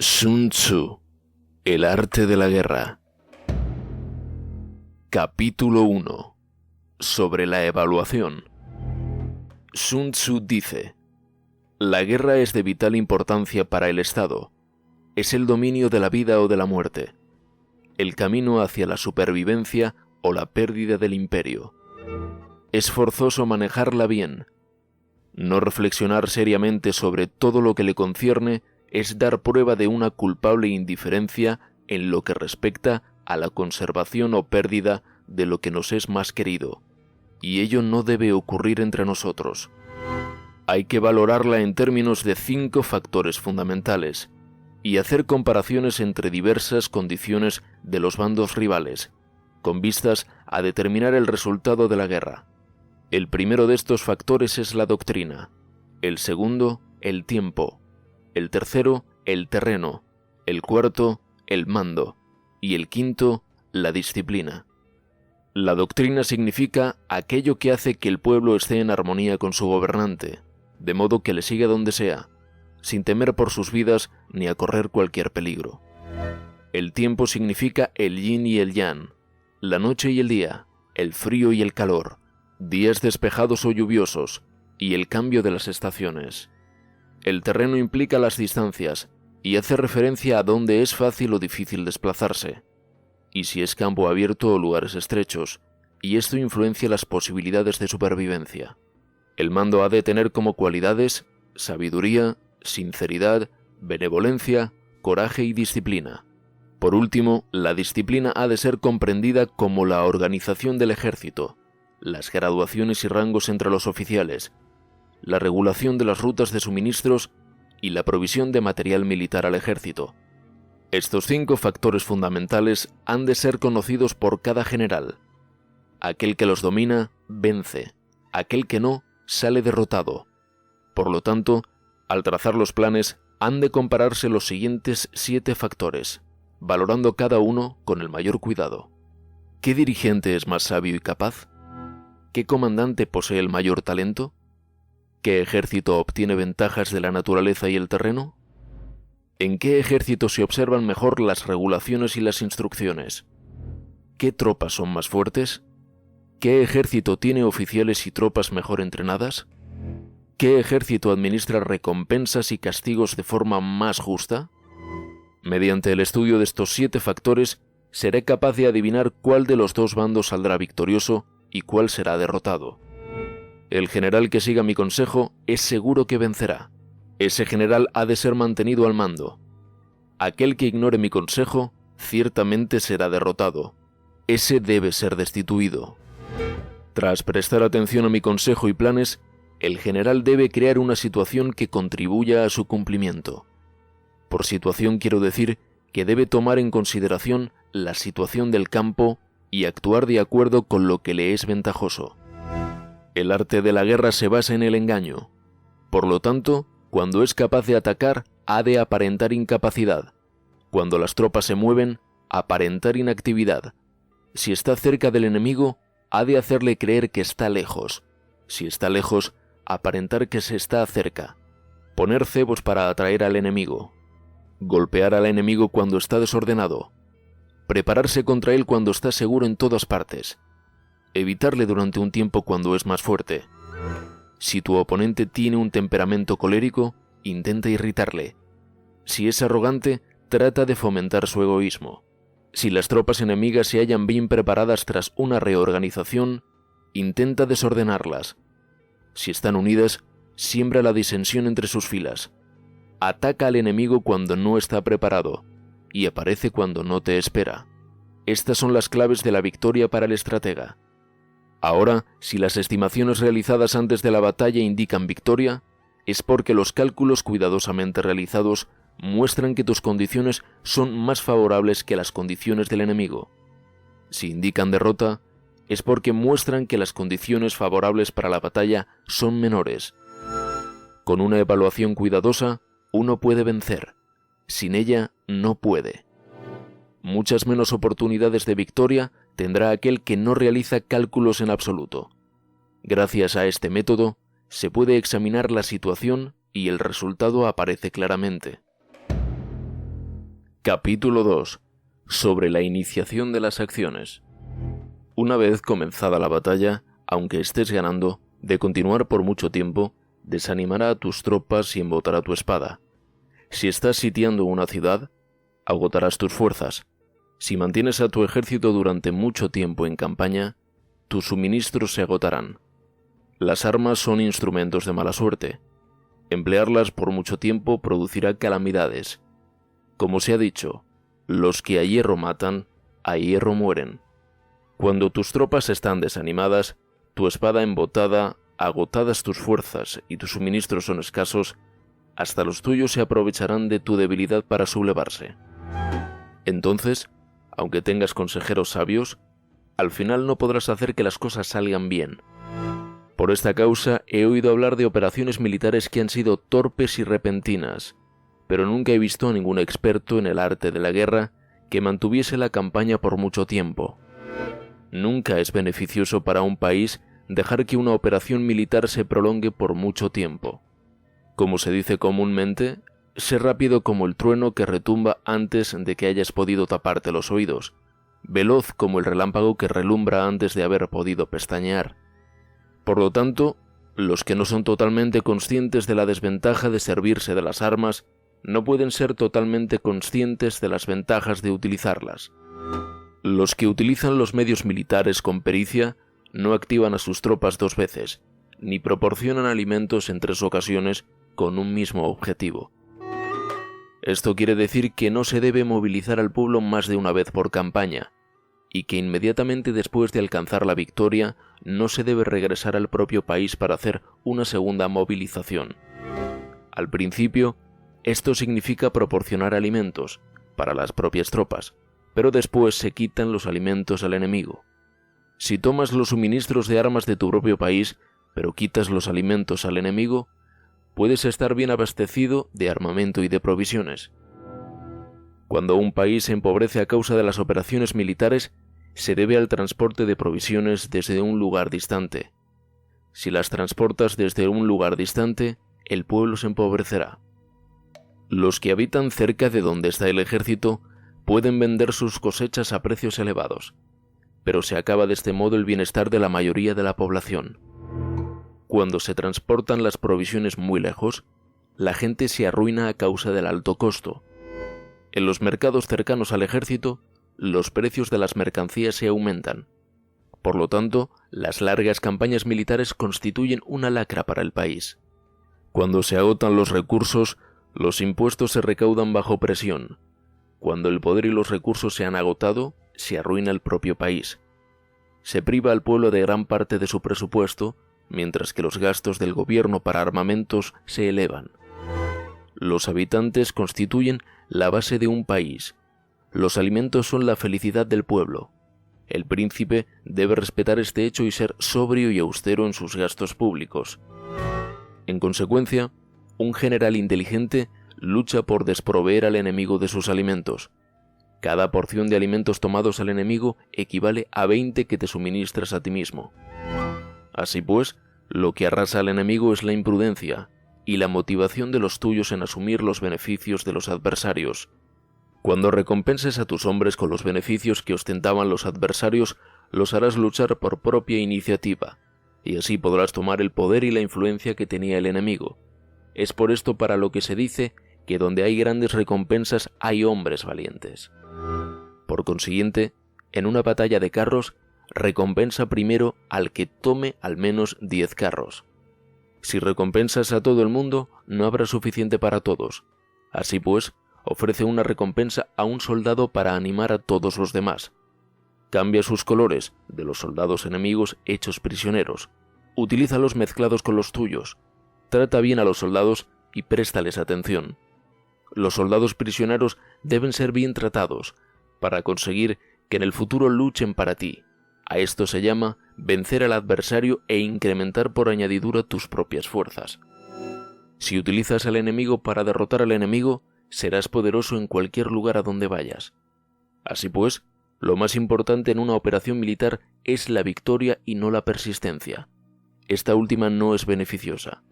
Sun Tzu, el arte de la guerra. Capítulo 1. Sobre la evaluación. Sun Tzu dice: la guerra es de vital importancia para el Estado. Es el dominio de la vida o de la muerte, el camino hacia la supervivencia o la pérdida del imperio. Es forzoso manejarla bien. No reflexionar seriamente sobre todo lo que le concierne es dar prueba de una culpable indiferencia en lo que respecta a la conservación o pérdida de lo que nos es más querido, y ello no debe ocurrir entre nosotros. Hay que valorarla en términos de 5 factores fundamentales y hacer comparaciones entre diversas condiciones de los bandos rivales, con vistas a determinar el resultado de la guerra. El primero de estos factores es la doctrina, el segundo, el tiempo, el tercero, el terreno, el cuarto, el mando, y el quinto, la disciplina. La doctrina significa aquello que hace que el pueblo esté en armonía con su gobernante, de modo que le siga donde sea, sin temer por sus vidas ni a correr cualquier peligro. El tiempo significa el yin y el yang, la noche y el día, el frío y el calor, días despejados o lluviosos, y el cambio de las estaciones. El terreno implica las distancias y hace referencia a dónde es fácil o difícil desplazarse, y si es campo abierto o lugares estrechos, y esto influencia las posibilidades de supervivencia. El mando ha de tener como cualidades sabiduría, sinceridad, benevolencia, coraje y disciplina. Por último, la disciplina ha de ser comprendida como la organización del ejército, las graduaciones y rangos entre los oficiales, la regulación de las rutas de suministros y la provisión de material militar al ejército. Estos 5 factores fundamentales han de ser conocidos por cada general. Aquel que los domina, vence. Aquel que no, sale derrotado. Por lo tanto, al trazar los planes, han de compararse los siguientes 7 factores, valorando cada uno con el mayor cuidado. ¿Qué dirigente es más sabio y capaz? ¿Qué comandante posee el mayor talento? ¿Qué ejército obtiene ventajas de la naturaleza y el terreno? ¿En qué ejército se observan mejor las regulaciones y las instrucciones? ¿Qué tropas son más fuertes? ¿Qué ejército tiene oficiales y tropas mejor entrenadas? ¿Qué ejército administra recompensas y castigos de forma más justa? Mediante el estudio de estos 7 factores, seré capaz de adivinar cuál de los 2 bandos saldrá victorioso y cuál será derrotado. El general que siga mi consejo es seguro que vencerá. Ese general ha de ser mantenido al mando. Aquel que ignore mi consejo ciertamente será derrotado. Ese debe ser destituido. Tras prestar atención a mi consejo y planes, el general debe crear una situación que contribuya a su cumplimiento. Por situación quiero decir que debe tomar en consideración la situación del campo y actuar de acuerdo con lo que le es ventajoso. El arte de la guerra se basa en el engaño. Por lo tanto, cuando es capaz de atacar, ha de aparentar incapacidad. Cuando las tropas se mueven, aparentar inactividad. Si está cerca del enemigo, ha de hacerle creer que está lejos. Si está lejos, aparentar que se está cerca. Poner cebos para atraer al enemigo. Golpear al enemigo cuando está desordenado. Prepararse contra él cuando está seguro en todas partes. Evitarle durante un tiempo cuando es más fuerte. Si tu oponente tiene un temperamento colérico, intenta irritarle. Si es arrogante, trata de fomentar su egoísmo. Si las tropas enemigas se hallan bien preparadas tras una reorganización, intenta desordenarlas. Si están unidas, siembra la disensión entre sus filas. Ataca al enemigo cuando no está preparado y aparece cuando no te espera. Estas son las claves de la victoria para el estratega. Ahora, si las estimaciones realizadas antes de la batalla indican victoria, es porque los cálculos cuidadosamente realizados muestran que tus condiciones son más favorables que las condiciones del enemigo. Si indican derrota, es porque muestran que las condiciones favorables para la batalla son menores. Con una evaluación cuidadosa, uno puede vencer. Sin ella, no puede. Muchas menos oportunidades de victoria tendrá aquel que no realiza cálculos en absoluto. Gracias a este método, se puede examinar la situación y el resultado aparece claramente. Capítulo 2. Sobre la iniciación de las acciones. Una vez comenzada la batalla, aunque estés ganando, de continuar por mucho tiempo, desanimará a tus tropas y embotará tu espada. Si estás sitiando una ciudad, agotarás tus fuerzas. Si mantienes a tu ejército durante mucho tiempo en campaña, tus suministros se agotarán. Las armas son instrumentos de mala suerte. Emplearlas por mucho tiempo producirá calamidades. Como se ha dicho, los que a hierro matan, a hierro mueren. Cuando tus tropas están desanimadas, tu espada embotada, agotadas tus fuerzas y tus suministros son escasos, hasta los tuyos se aprovecharán de tu debilidad para sublevarse. Entonces, aunque tengas consejeros sabios, al final no podrás hacer que las cosas salgan bien. Por esta causa he oído hablar de operaciones militares que han sido torpes y repentinas, pero nunca he visto a ningún experto en el arte de la guerra que mantuviese la campaña por mucho tiempo. Nunca es beneficioso para un país dejar que una operación militar se prolongue por mucho tiempo. Como se dice comúnmente, sé rápido como el trueno que retumba antes de que hayas podido taparte los oídos, veloz como el relámpago que relumbra antes de haber podido pestañear. Por lo tanto, los que no son totalmente conscientes de la desventaja de servirse de las armas no pueden ser totalmente conscientes de las ventajas de utilizarlas. Los que utilizan los medios militares con pericia no activan a sus tropas dos veces, ni proporcionan alimentos en tres ocasiones con un mismo objetivo. Esto quiere decir que no se debe movilizar al pueblo más de una vez por campaña, y que inmediatamente después de alcanzar la victoria no se debe regresar al propio país para hacer una segunda movilización. Al principio, esto significa proporcionar alimentos para las propias tropas, pero después se quitan los alimentos al enemigo. Si tomas los suministros de armas de tu propio país, pero quitas los alimentos al enemigo, puedes estar bien abastecido de armamento y de provisiones. Cuando un país se empobrece a causa de las operaciones militares, se debe al transporte de provisiones desde un lugar distante. Si las transportas desde un lugar distante, el pueblo se empobrecerá. Los que habitan cerca de donde está el ejército pueden vender sus cosechas a precios elevados, pero se acaba de este modo el bienestar de la mayoría de la población. Cuando se transportan las provisiones muy lejos, la gente se arruina a causa del alto costo. En los mercados cercanos al ejército, los precios de las mercancías se aumentan. Por lo tanto, las largas campañas militares constituyen una lacra para el país. Cuando se agotan los recursos, los impuestos se recaudan bajo presión. Cuando el poder y los recursos se han agotado, se arruina el propio país. Se priva al pueblo de gran parte de su presupuesto, mientras que los gastos del gobierno para armamentos se elevan. Los habitantes constituyen la base de un país. Los alimentos son la felicidad del pueblo. El príncipe debe respetar este hecho y ser sobrio y austero en sus gastos públicos. En consecuencia, un general inteligente lucha por desproveer al enemigo de sus alimentos. Cada porción de alimentos tomados al enemigo equivale a 20 que te suministras a ti mismo. Así pues, lo que arrasa al enemigo es la imprudencia y la motivación de los tuyos en asumir los beneficios de los adversarios. Cuando recompenses a tus hombres con los beneficios que ostentaban los adversarios, los harás luchar por propia iniciativa, y así podrás tomar el poder y la influencia que tenía el enemigo. Es por esto para lo que se dice que donde hay grandes recompensas hay hombres valientes. Por consiguiente, en una batalla de carros, recompensa primero al que tome al menos 10 carros. Si recompensas a todo el mundo, no habrá suficiente para todos. Así pues, ofrece una recompensa a un soldado para animar a todos los demás. Cambia sus colores de los soldados enemigos hechos prisioneros. Utilízalos mezclados con los tuyos. Trata bien a los soldados y préstales atención. Los soldados prisioneros deben ser bien tratados para conseguir que en el futuro luchen para ti. A esto se llama vencer al adversario e incrementar por añadidura tus propias fuerzas. Si utilizas al enemigo para derrotar al enemigo, serás poderoso en cualquier lugar a donde vayas. Así pues, lo más importante en una operación militar es la victoria y no la persistencia. Esta última no es beneficiosa.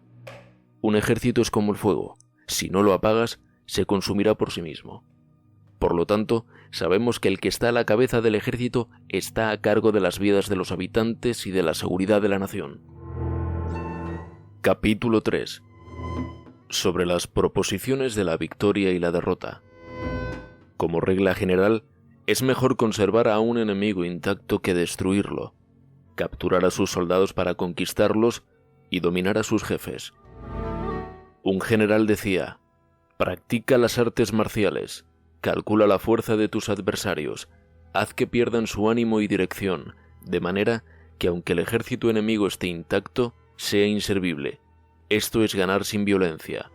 Un ejército es como el fuego. Si no lo apagas, se consumirá por sí mismo. Por lo tanto, sabemos que el que está a la cabeza del ejército está a cargo de las vidas de los habitantes y de la seguridad de la nación. Capítulo 3. Sobre las proposiciones de la victoria y la derrota. Como regla general, es mejor conservar a un enemigo intacto que destruirlo, capturar a sus soldados para conquistarlos y dominar a sus jefes. Un general decía: practica las artes marciales, calcula la fuerza de tus adversarios, haz que pierdan su ánimo y dirección, de manera que aunque el ejército enemigo esté intacto, sea inservible. Esto es ganar sin violencia.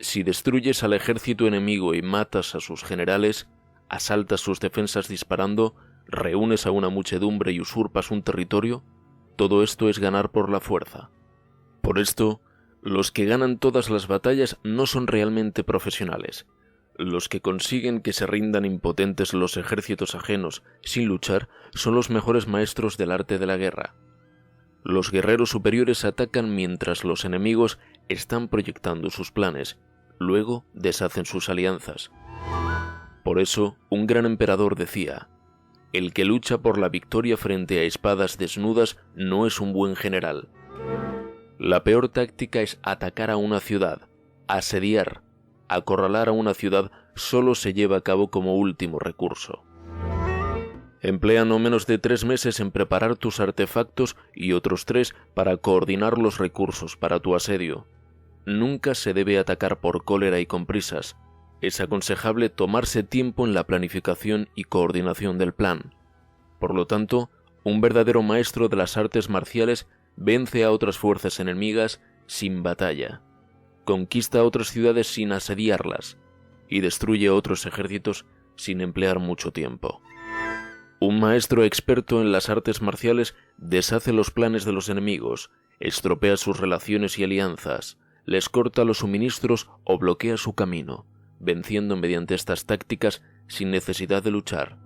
Si destruyes al ejército enemigo y matas a sus generales, asaltas sus defensas disparando, reúnes a una muchedumbre y usurpas un territorio, todo esto es ganar por la fuerza. Por esto, los que ganan todas las batallas no son realmente profesionales. Los que consiguen que se rindan impotentes los ejércitos ajenos sin luchar son los mejores maestros del arte de la guerra. Los guerreros superiores atacan mientras los enemigos están proyectando sus planes, luego deshacen sus alianzas. Por eso, un gran emperador decía: el que lucha por la victoria frente a espadas desnudas no es un buen general. La peor táctica es atacar a una ciudad, asediar. Acorralar a una ciudad solo se lleva a cabo como último recurso. Emplea no menos de 3 meses en preparar tus artefactos y otros 3 para coordinar los recursos para tu asedio. Nunca se debe atacar por cólera y con prisas. Es aconsejable tomarse tiempo en la planificación y coordinación del plan. Por lo tanto, un verdadero maestro de las artes marciales vence a otras fuerzas enemigas sin batalla, conquista otras ciudades sin asediarlas y destruye otros ejércitos sin emplear mucho tiempo. Un maestro experto en las artes marciales deshace los planes de los enemigos, estropea sus relaciones y alianzas, les corta los suministros o bloquea su camino, venciendo mediante estas tácticas sin necesidad de luchar.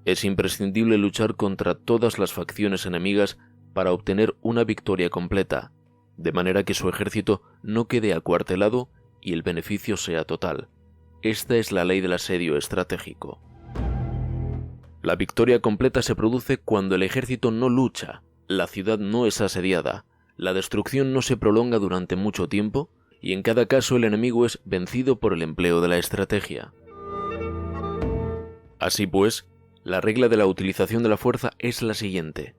Es imprescindible luchar contra todas las facciones enemigas para obtener una victoria completa, de manera que su ejército no quede acuartelado y el beneficio sea total. Esta es la ley del asedio estratégico. La victoria completa se produce cuando el ejército no lucha, la ciudad no es asediada, la destrucción no se prolonga durante mucho tiempo y en cada caso el enemigo es vencido por el empleo de la estrategia. Así pues, la regla de la utilización de la fuerza es la siguiente: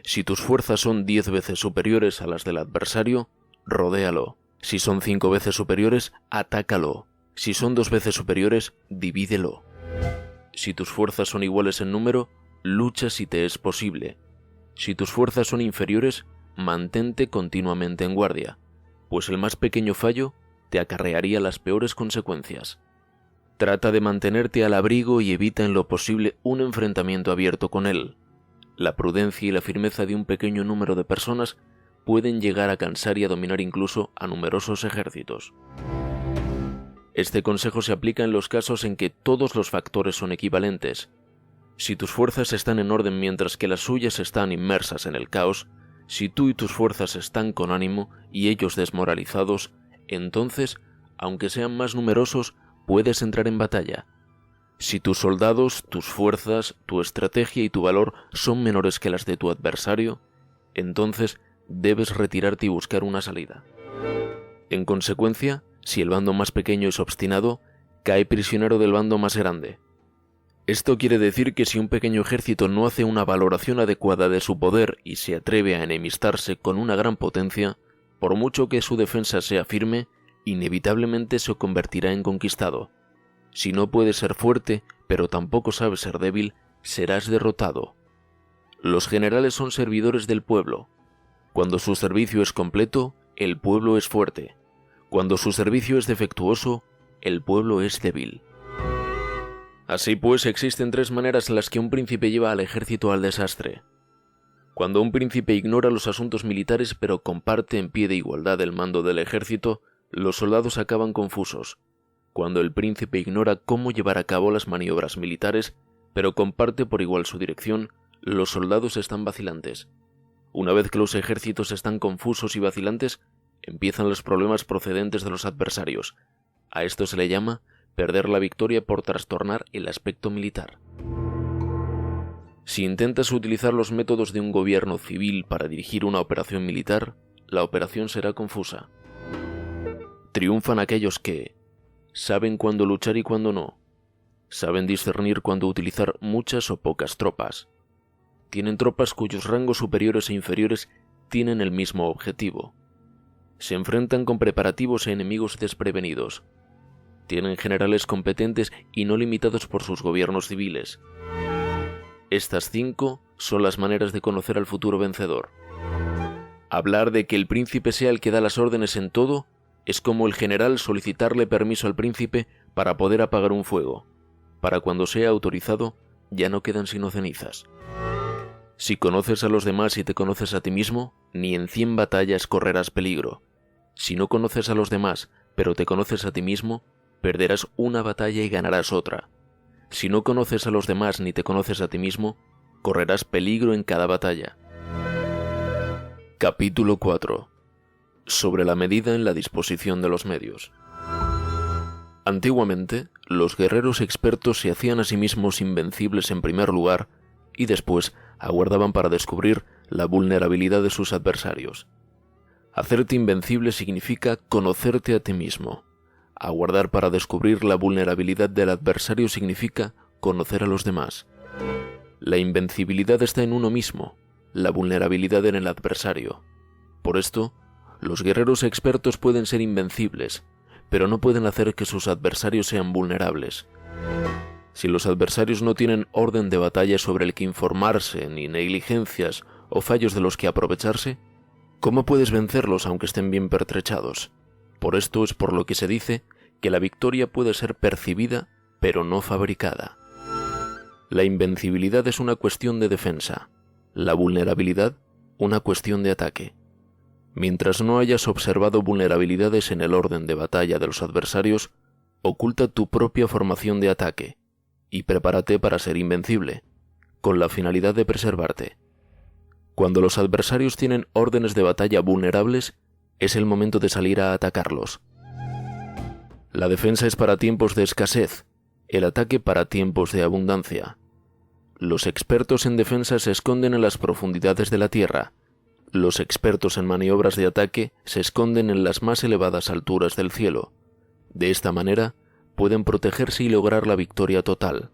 si tus fuerzas son 10 veces superiores a las del adversario, rodéalo. Si son 5 veces superiores, atácalo. Si son 2 veces superiores, divídelo. Si tus fuerzas son iguales en número, lucha si te es posible. Si tus fuerzas son inferiores, mantente continuamente en guardia, pues el más pequeño fallo te acarrearía las peores consecuencias. Trata de mantenerte al abrigo y evita en lo posible un enfrentamiento abierto con él. La prudencia y la firmeza de un pequeño número de personas pueden llegar a cansar y a dominar incluso a numerosos ejércitos. Este consejo se aplica en los casos en que todos los factores son equivalentes. Si tus fuerzas están en orden mientras que las suyas están inmersas en el caos, si tú y tus fuerzas están con ánimo y ellos desmoralizados, entonces, aunque sean más numerosos, puedes entrar en batalla. Si tus soldados, tus fuerzas, tu estrategia y tu valor son menores que las de tu adversario, entonces debes retirarte y buscar una salida. En consecuencia, si el bando más pequeño es obstinado, cae prisionero del bando más grande. Esto quiere decir que si un pequeño ejército no hace una valoración adecuada de su poder y se atreve a enemistarse con una gran potencia, por mucho que su defensa sea firme, inevitablemente se convertirá en conquistado. Si no puedes ser fuerte, pero tampoco sabes ser débil, serás derrotado. Los generales son servidores del pueblo. Cuando su servicio es completo, el pueblo es fuerte. Cuando su servicio es defectuoso, el pueblo es débil. Así pues, existen 3 maneras en las que un príncipe lleva al ejército al desastre. Cuando un príncipe ignora los asuntos militares pero comparte en pie de igualdad el mando del ejército, los soldados acaban confusos. Cuando el príncipe ignora cómo llevar a cabo las maniobras militares, pero comparte por igual su dirección, los soldados están vacilantes. Una vez que los ejércitos están confusos y vacilantes, empiezan los problemas procedentes de los adversarios. A esto se le llama perder la victoria por trastornar el aspecto militar. Si intentas utilizar los métodos de un gobierno civil para dirigir una operación militar, la operación será confusa. Triunfan aquellos que saben cuándo luchar y cuándo no, saben discernir cuándo utilizar muchas o pocas tropas. Tienen tropas cuyos rangos superiores e inferiores tienen el mismo objetivo. Se enfrentan con preparativos a enemigos desprevenidos. Tienen generales competentes y no limitados por sus gobiernos civiles. Estas 5 son las maneras de conocer al futuro vencedor. Hablar de que el príncipe sea el que da las órdenes en todo es como el general solicitarle permiso al príncipe para poder apagar un fuego. Para cuando sea autorizado, ya no quedan sino cenizas. Si conoces a los demás y te conoces a ti mismo, ni en 100 batallas correrás peligro. Si no conoces a los demás, pero te conoces a ti mismo, perderás una batalla y ganarás otra. Si no conoces a los demás ni te conoces a ti mismo, correrás peligro en cada batalla. Capítulo 4. Sobre la medida en la disposición de los medios. Antiguamente, los guerreros expertos se hacían a sí mismos invencibles en primer lugar y después aguardaban para descubrir la vulnerabilidad de sus adversarios. Hacerte invencible significa conocerte a ti mismo. Aguardar para descubrir la vulnerabilidad del adversario significa conocer a los demás. La invencibilidad está en uno mismo, la vulnerabilidad en el adversario. Por esto, los guerreros expertos pueden ser invencibles, pero no pueden hacer que sus adversarios sean vulnerables. Si los adversarios no tienen orden de batalla sobre el que informarse, ni negligencias o fallos de los que aprovecharse, ¿cómo puedes vencerlos aunque estén bien pertrechados? Por esto es por lo que se dice que la victoria puede ser percibida, pero no fabricada. La invencibilidad es una cuestión de defensa, la vulnerabilidad una cuestión de ataque. Mientras no hayas observado vulnerabilidades en el orden de batalla de los adversarios, oculta tu propia formación de ataque y prepárate para ser invencible, con la finalidad de preservarte. Cuando los adversarios tienen órdenes de batalla vulnerables, es el momento de salir a atacarlos. La defensa es para tiempos de escasez, el ataque para tiempos de abundancia. Los expertos en defensa se esconden en las profundidades de la tierra. Los expertos en maniobras de ataque se esconden en las más elevadas alturas del cielo. De esta manera, pueden protegerse y lograr la victoria total.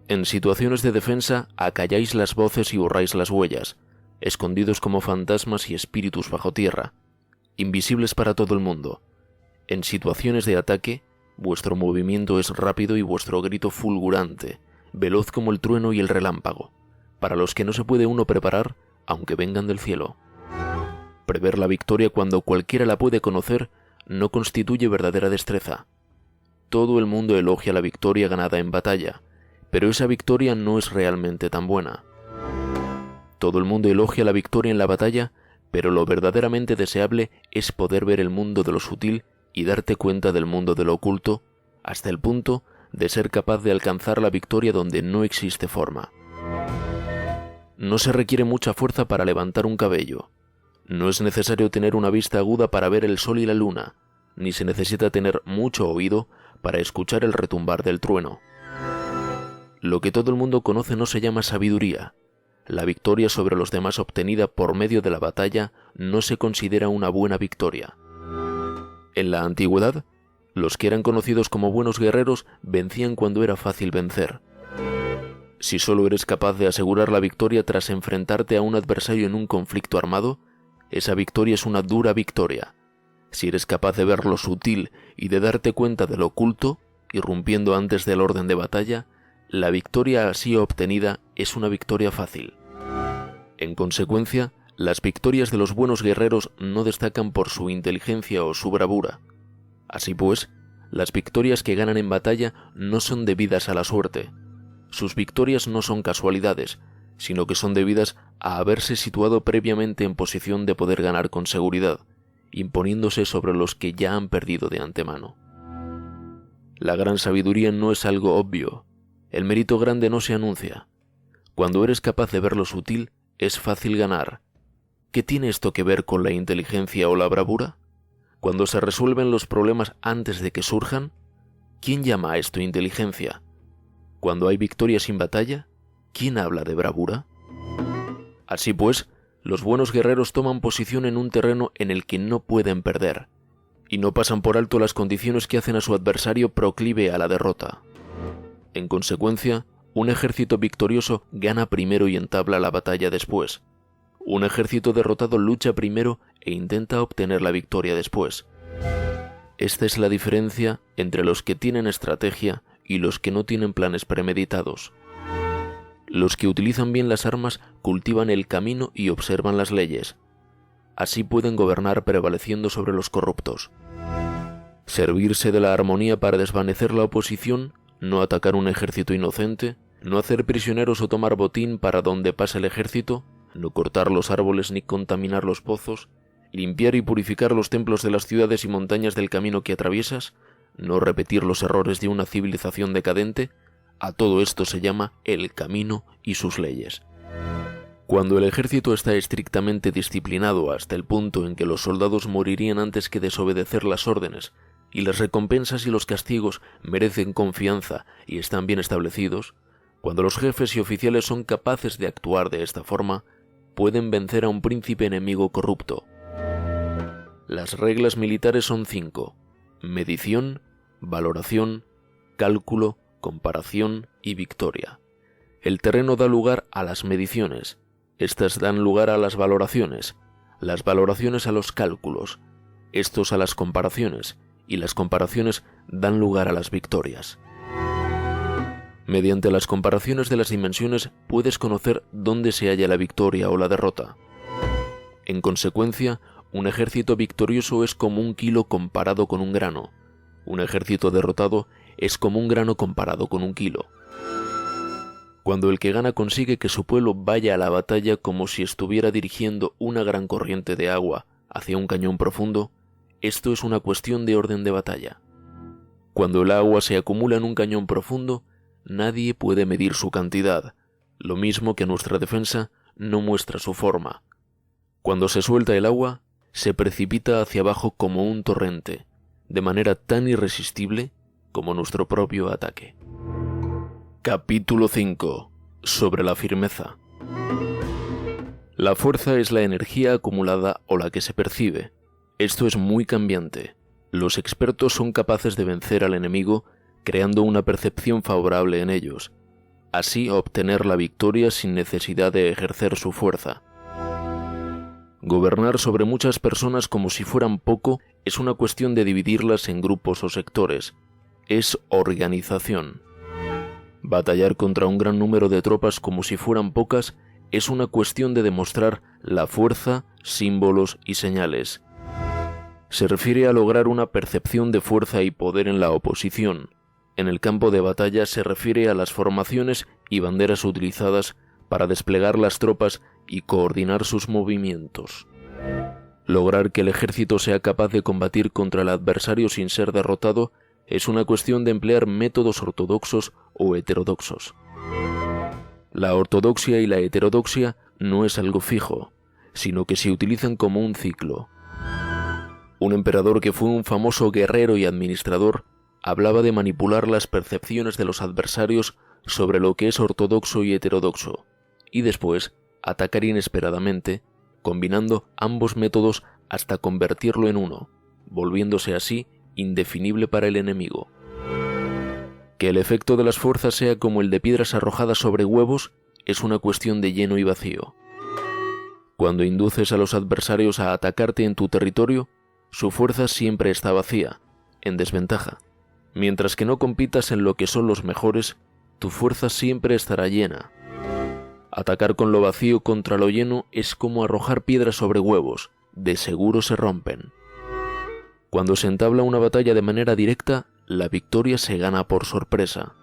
En situaciones de defensa, acalláis las voces y borráis las huellas, escondidos como fantasmas y espíritus bajo tierra, invisibles para todo el mundo. En situaciones de ataque, vuestro movimiento es rápido y vuestro grito fulgurante, veloz como el trueno y el relámpago, para los que no se puede uno preparar, aunque vengan del cielo. Prever la victoria cuando cualquiera la puede conocer no constituye verdadera destreza. Todo el mundo elogia la victoria ganada en batalla, pero esa victoria no es realmente tan buena. Todo el mundo elogia la victoria en la batalla, pero lo verdaderamente deseable es poder ver el mundo de lo sutil y darte cuenta del mundo de lo oculto, hasta el punto de ser capaz de alcanzar la victoria donde no existe forma. No se requiere mucha fuerza para levantar un cabello. No es necesario tener una vista aguda para ver el sol y la luna, ni se necesita tener mucho oído para escuchar el retumbar del trueno. Lo que todo el mundo conoce no se llama sabiduría. La victoria sobre los demás obtenida por medio de la batalla no se considera una buena victoria. En la antigüedad, los que eran conocidos como buenos guerreros vencían cuando era fácil vencer. Si solo eres capaz de asegurar la victoria tras enfrentarte a un adversario en un conflicto armado, esa victoria es una dura victoria. Si eres capaz de ver lo sutil y de darte cuenta de lo oculto, irrumpiendo antes del orden de batalla, la victoria así obtenida es una victoria fácil. En consecuencia, las victorias de los buenos guerreros no destacan por su inteligencia o su bravura. Así pues, las victorias que ganan en batalla no son debidas a la suerte. Sus victorias no son casualidades, sino que son debidas a haberse situado previamente en posición de poder ganar con seguridad, imponiéndose sobre los que ya han perdido de antemano. La gran sabiduría no es algo obvio. El mérito grande no se anuncia. Cuando eres capaz de ver lo sutil, es fácil ganar. ¿Qué tiene esto que ver con la inteligencia o la bravura? Cuando se resuelven los problemas antes de que surjan, ¿quién llama a esto inteligencia? Cuando hay victoria sin batalla, ¿quién habla de bravura? Así pues, los buenos guerreros toman posición en un terreno en el que no pueden perder, y no pasan por alto las condiciones que hacen a su adversario proclive a la derrota. En consecuencia, un ejército victorioso gana primero y entabla la batalla después. Un ejército derrotado lucha primero e intenta obtener la victoria después. Esta es la diferencia entre los que tienen estrategia y los que no tienen planes premeditados. Los que utilizan bien las armas cultivan el camino y observan las leyes. Así pueden gobernar prevaleciendo sobre los corruptos. Servirse de la armonía para desvanecer la oposición, no atacar un ejército inocente, no hacer prisioneros o tomar botín para donde pasa el ejército, no cortar los árboles ni contaminar los pozos, limpiar y purificar los templos de las ciudades y montañas del camino que atraviesas, no repetir los errores de una civilización decadente, a todo esto se llama el camino y sus leyes. Cuando el ejército está estrictamente disciplinado hasta el punto en que los soldados morirían antes que desobedecer las órdenes, y las recompensas y los castigos merecen confianza y están bien establecidos, cuando los jefes y oficiales son capaces de actuar de esta forma, pueden vencer a un príncipe enemigo corrupto. Las reglas militares son 5: medición, valoración, cálculo, comparación y victoria. El terreno da lugar a las mediciones, estas dan lugar a las valoraciones a los cálculos, estos a las comparaciones, y las comparaciones dan lugar a las victorias. Mediante las comparaciones de las dimensiones puedes conocer dónde se halla la victoria o la derrota. En consecuencia, un ejército victorioso es como un kilo comparado con un grano. Un ejército derrotado es como un grano comparado con un kilo. Cuando el que gana consigue que su pueblo vaya a la batalla como si estuviera dirigiendo una gran corriente de agua hacia un cañón profundo, esto es una cuestión de orden de batalla. Cuando el agua se acumula en un cañón profundo, nadie puede medir su cantidad, lo mismo que nuestra defensa no muestra su forma. Cuando se suelta el agua, se precipita hacia abajo como un torrente, de manera tan irresistible como nuestro propio ataque. Capítulo 5. Sobre la firmeza. La fuerza es la energía acumulada o la que se percibe. Esto es muy cambiante. Los expertos son capaces de vencer al enemigo creando una percepción favorable en ellos, así obtener la victoria sin necesidad de ejercer su fuerza. Gobernar sobre muchas personas como si fueran poco es una cuestión de dividirlas en grupos o sectores. Es organización. Batallar contra un gran número de tropas como si fueran pocas es una cuestión de demostrar la fuerza, símbolos y señales. Se refiere a lograr una percepción de fuerza y poder en la oposición. En el campo de batalla se refiere a las formaciones y banderas utilizadas para desplegar las tropas y coordinar sus movimientos. Lograr que el ejército sea capaz de combatir contra el adversario sin ser derrotado es una cuestión de emplear métodos ortodoxos o heterodoxos. La ortodoxia y la heterodoxia no es algo fijo, sino que se utilizan como un ciclo. Un emperador que fue un famoso guerrero y administrador hablaba de manipular las percepciones de los adversarios sobre lo que es ortodoxo y heterodoxo, y después atacar inesperadamente, combinando ambos métodos hasta convertirlo en uno, volviéndose así indefinible para el enemigo. Que el efecto de las fuerzas sea como el de piedras arrojadas sobre huevos es una cuestión de lleno y vacío. Cuando induces a los adversarios a atacarte en tu territorio, su fuerza siempre está vacía, en desventaja. Mientras que no compitas en lo que son los mejores, tu fuerza siempre estará llena. Atacar con lo vacío contra lo lleno es como arrojar piedras sobre huevos, de seguro se rompen. Cuando se entabla una batalla de manera directa, la victoria se gana por sorpresa.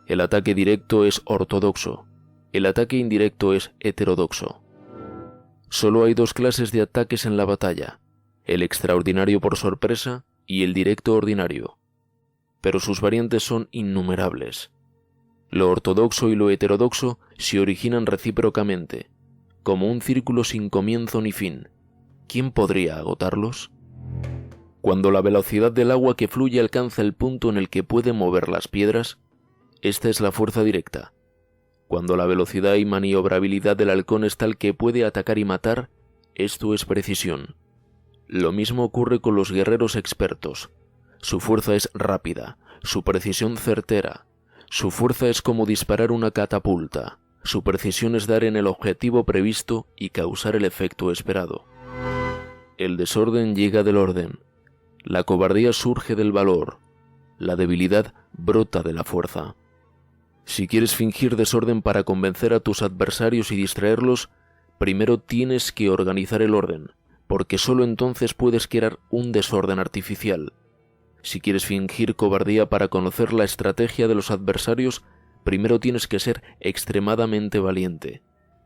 El ataque directo es ortodoxo, el ataque indirecto es heterodoxo. Solo hay dos clases de ataques en la batalla, el extraordinario por sorpresa y el directo ordinario, pero sus variantes son innumerables. Lo ortodoxo y lo heterodoxo se originan recíprocamente, como un círculo sin comienzo ni fin. ¿Quién podría agotarlos? Cuando la velocidad del agua que fluye alcanza el punto en el que puede mover las piedras, esta es la fuerza directa. Cuando la velocidad y maniobrabilidad del halcón es tal que puede atacar y matar, esto es precisión. Lo mismo ocurre con los guerreros expertos. Su fuerza es rápida, su precisión certera. Su fuerza es como disparar una catapulta. Su precisión es dar en el objetivo previsto y causar el efecto esperado. El desorden llega del orden. La cobardía surge del valor. La debilidad brota de la fuerza. Si quieres fingir desorden para convencer a tus adversarios y distraerlos, primero tienes que organizar el orden, porque solo entonces puedes crear un desorden artificial. Si quieres fingir cobardía para conocer la estrategia de los adversarios, primero tienes que ser extremadamente valiente,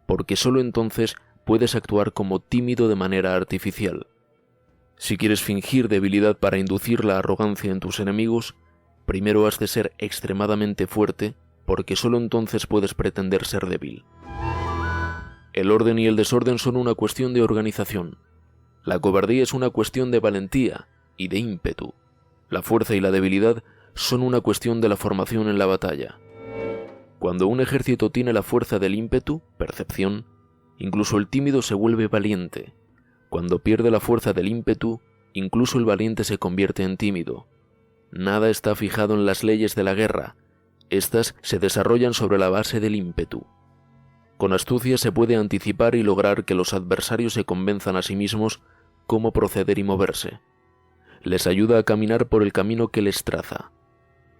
porque solo entonces puedes actuar como tímido de manera artificial. Si quieres fingir debilidad para inducir la arrogancia en tus enemigos, primero has de ser extremadamente fuerte, porque solo entonces puedes pretender ser débil. El orden y el desorden son una cuestión de organización. La cobardía es una cuestión de valentía y de ímpetu. La fuerza y la debilidad son una cuestión de la formación en la batalla. Cuando un ejército tiene la fuerza del ímpetu, percepción, incluso el tímido se vuelve valiente. Cuando pierde la fuerza del ímpetu, incluso el valiente se convierte en tímido. Nada está fijado en las leyes de la guerra. Estas se desarrollan sobre la base del ímpetu. Con astucia se puede anticipar y lograr que los adversarios se convenzan a sí mismos cómo proceder y moverse. Les ayuda a caminar por el camino que les traza.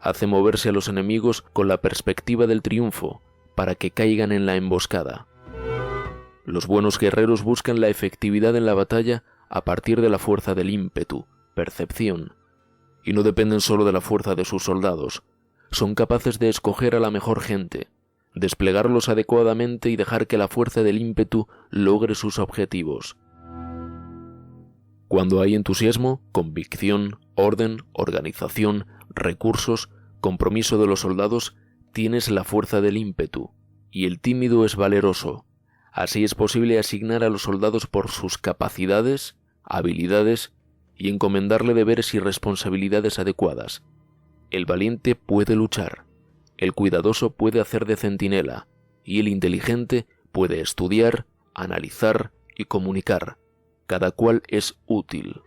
Hace moverse a los enemigos con la perspectiva del triunfo, para que caigan en la emboscada. Los buenos guerreros buscan la efectividad en la batalla a partir de la fuerza del ímpetu, percepción, y no dependen solo de la fuerza de sus soldados. Son capaces de escoger a la mejor gente, desplegarlos adecuadamente y dejar que la fuerza del ímpetu logre sus objetivos. Cuando hay entusiasmo, convicción, orden, organización, recursos, compromiso de los soldados, tienes la fuerza del ímpetu, y el tímido es valeroso. Así es posible asignar a los soldados por sus capacidades, habilidades y encomendarle deberes y responsabilidades adecuadas. El valiente puede luchar, el cuidadoso puede hacer de centinela, y el inteligente puede estudiar, analizar y comunicar. Cada cual es útil.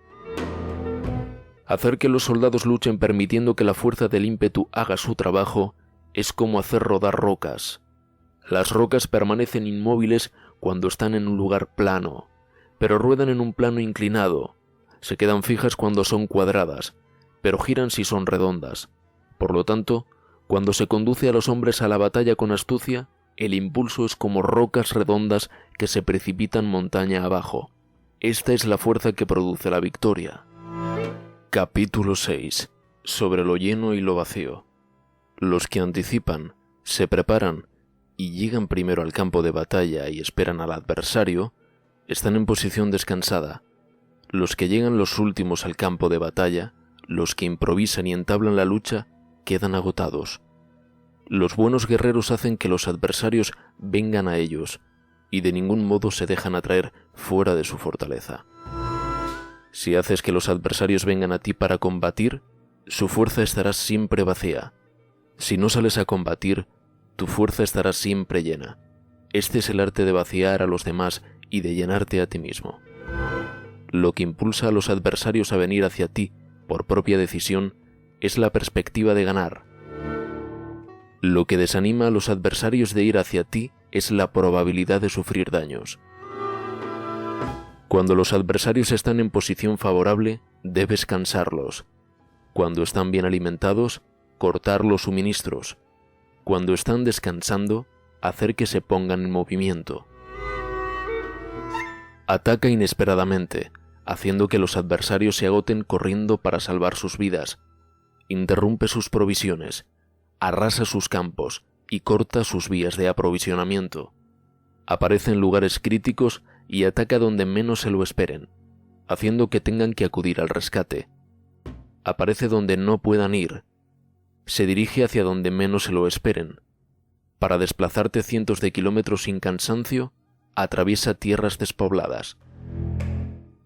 Hacer que los soldados luchen permitiendo que la fuerza del ímpetu haga su trabajo es como hacer rodar rocas. Las rocas permanecen inmóviles cuando están en un lugar plano, pero ruedan en un plano inclinado. Se quedan fijas cuando son cuadradas, pero giran si son redondas. Por lo tanto, cuando se conduce a los hombres a la batalla con astucia, el impulso es como rocas redondas que se precipitan montaña abajo. Esta es la fuerza que produce la victoria. Capítulo 6. Sobre lo lleno y lo vacío. Los que anticipan, se preparan y llegan primero al campo de batalla y esperan al adversario, están en posición descansada. Los que llegan los últimos al campo de batalla, los que improvisan y entablan la lucha, quedan agotados. Los buenos guerreros hacen que los adversarios vengan a ellos y de ningún modo se dejan atraer fuera de su fortaleza. Si haces que los adversarios vengan a ti para combatir, su fuerza estará siempre vacía. Si no sales a combatir, tu fuerza estará siempre llena. Este es el arte de vaciar a los demás y de llenarte a ti mismo. Lo que impulsa a los adversarios a venir hacia ti por propia decisión es la perspectiva de ganar. Lo que desanima a los adversarios de ir hacia ti es la probabilidad de sufrir daños. Cuando los adversarios están en posición favorable, debes cansarlos. Cuando están bien alimentados, cortar los suministros. Cuando están descansando, hacer que se pongan en movimiento. Ataca inesperadamente, haciendo que los adversarios se agoten corriendo para salvar sus vidas. Interrumpe sus provisiones, arrasa sus campos y corta sus vías de aprovisionamiento. Aparece en lugares críticos y ataca donde menos se lo esperen, haciendo que tengan que acudir al rescate. Aparece donde no puedan ir. Se dirige hacia donde menos se lo esperen. Para desplazarte cientos de kilómetros sin cansancio, atraviesa tierras despobladas.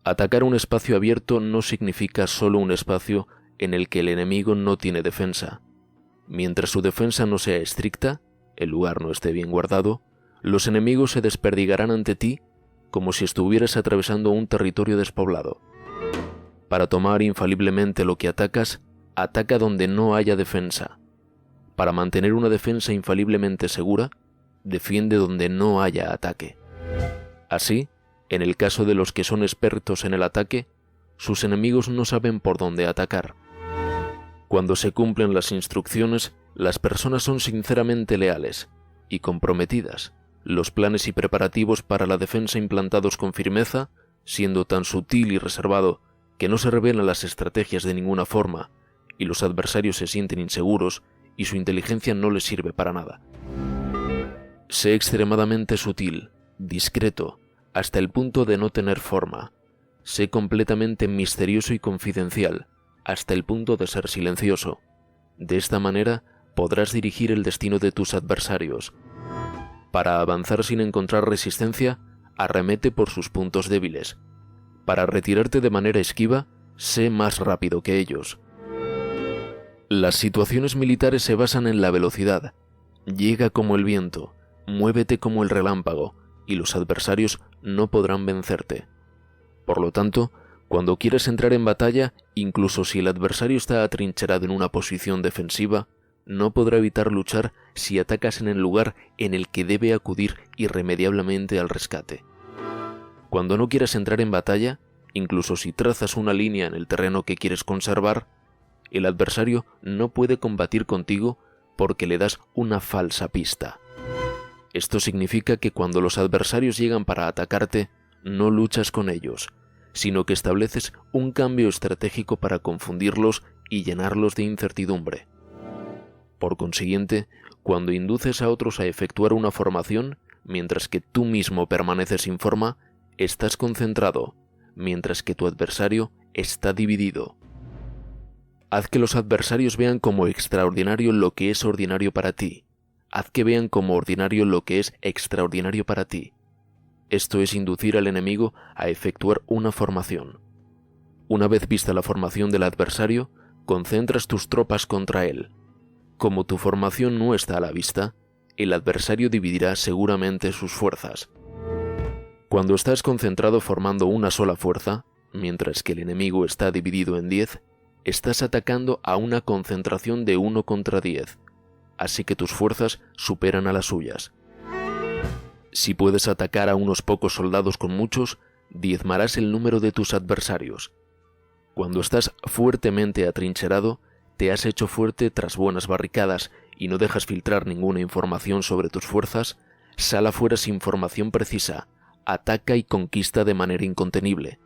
Atacar un espacio abierto no significa solo un espacio en el que el enemigo no tiene defensa. Mientras su defensa no sea estricta, el lugar no esté bien guardado, los enemigos se desperdigarán ante ti como si estuvieras atravesando un territorio despoblado. Para tomar infaliblemente lo que atacas, ataca donde no haya defensa. Para mantener una defensa infaliblemente segura, defiende donde no haya ataque. Así, en el caso de los que son expertos en el ataque, sus enemigos no saben por dónde atacar. Cuando se cumplen las instrucciones, las personas son sinceramente leales y comprometidas. Los planes y preparativos para la defensa implantados con firmeza, siendo tan sutil y reservado que no se revelan las estrategias de ninguna forma, y los adversarios se sienten inseguros y su inteligencia no les sirve para nada. Sé extremadamente sutil, discreto, hasta el punto de no tener forma. Sé completamente misterioso y confidencial, hasta el punto de ser silencioso. De esta manera podrás dirigir el destino de tus adversarios. Para avanzar sin encontrar resistencia, arremete por sus puntos débiles. Para retirarte de manera esquiva, sé más rápido que ellos. Las situaciones militares se basan en la velocidad. Llega como el viento, muévete como el relámpago, y los adversarios no podrán vencerte. Por lo tanto, cuando quieres entrar en batalla, incluso si el adversario está atrincherado en una posición defensiva, no podrá evitar luchar si atacas en el lugar en el que debe acudir irremediablemente al rescate. Cuando no quieras entrar en batalla, incluso si trazas una línea en el terreno que quieres conservar, el adversario no puede combatir contigo porque le das una falsa pista. Esto significa que cuando los adversarios llegan para atacarte, no luchas con ellos, sino que estableces un cambio estratégico para confundirlos y llenarlos de incertidumbre. Por consiguiente, cuando induces a otros a efectuar una formación, mientras que tú mismo permaneces sin forma, estás concentrado, mientras que tu adversario está dividido. Haz que los adversarios vean como extraordinario lo que es ordinario para ti. Haz que vean como ordinario lo que es extraordinario para ti. Esto es inducir al enemigo a efectuar una formación. Una vez vista la formación del adversario, concentras tus tropas contra él. Como tu formación no está a la vista, el adversario dividirá seguramente sus fuerzas. Cuando estás concentrado formando una sola fuerza, mientras que el enemigo está dividido en 10, estás atacando a una concentración de 1 contra 10, así que tus fuerzas superan a las suyas. Si puedes atacar a unos pocos soldados con muchos, diezmarás el número de tus adversarios. Cuando estás fuertemente atrincherado, te has hecho fuerte tras buenas barricadas y no dejas filtrar ninguna información sobre tus fuerzas, sal afuera sin información precisa, ataca y conquista de manera incontenible.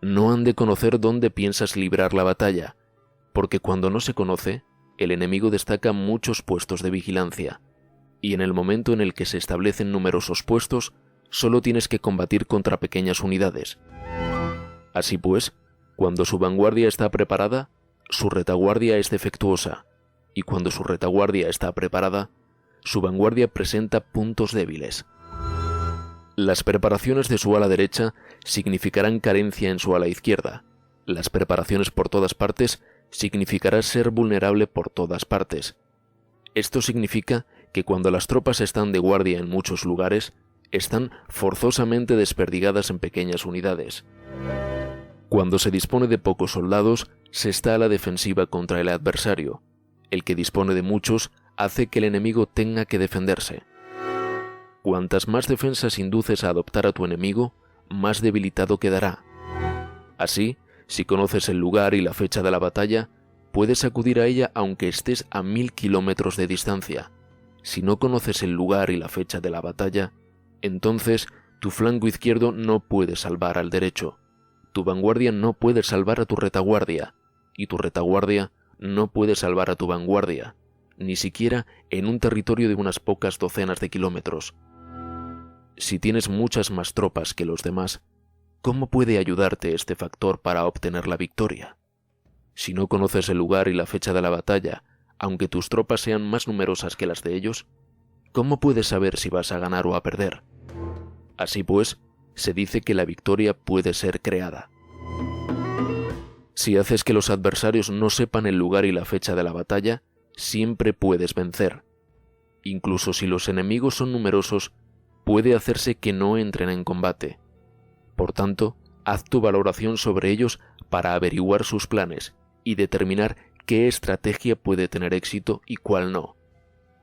No han de conocer dónde piensas librar la batalla, porque cuando no se conoce, el enemigo destaca muchos puestos de vigilancia, y en el momento en el que se establecen numerosos puestos, solo tienes que combatir contra pequeñas unidades. Así pues, cuando su vanguardia está preparada, su retaguardia es defectuosa, y cuando su retaguardia está preparada, su vanguardia presenta puntos débiles. Las preparaciones de su ala derecha significarán carencia en su ala izquierda. Las preparaciones por todas partes significará ser vulnerable por todas partes. Esto significa que cuando las tropas están de guardia en muchos lugares, están forzosamente desperdigadas en pequeñas unidades. Cuando se dispone de pocos soldados, se está a la defensiva contra el adversario. El que dispone de muchos hace que el enemigo tenga que defenderse. Cuantas más defensas induces a adoptar a tu enemigo, más debilitado quedará. Así, si conoces el lugar y la fecha de la batalla, puedes acudir a ella aunque estés a 1000 kilómetros de distancia. Si no conoces el lugar y la fecha de la batalla, entonces tu flanco izquierdo no puede salvar al derecho, tu vanguardia no puede salvar a tu retaguardia, y tu retaguardia no puede salvar a tu vanguardia, ni siquiera en un territorio de unas pocas docenas de kilómetros. Si tienes muchas más tropas que los demás, ¿cómo puede ayudarte este factor para obtener la victoria? Si no conoces el lugar y la fecha de la batalla, aunque tus tropas sean más numerosas que las de ellos, ¿cómo puedes saber si vas a ganar o a perder? Así pues, se dice que la victoria puede ser creada. Si haces que los adversarios no sepan el lugar y la fecha de la batalla, siempre puedes vencer. Incluso si los enemigos son numerosos, puede hacerse que no entren en combate. Por tanto, haz tu valoración sobre ellos para averiguar sus planes y determinar qué estrategia puede tener éxito y cuál no.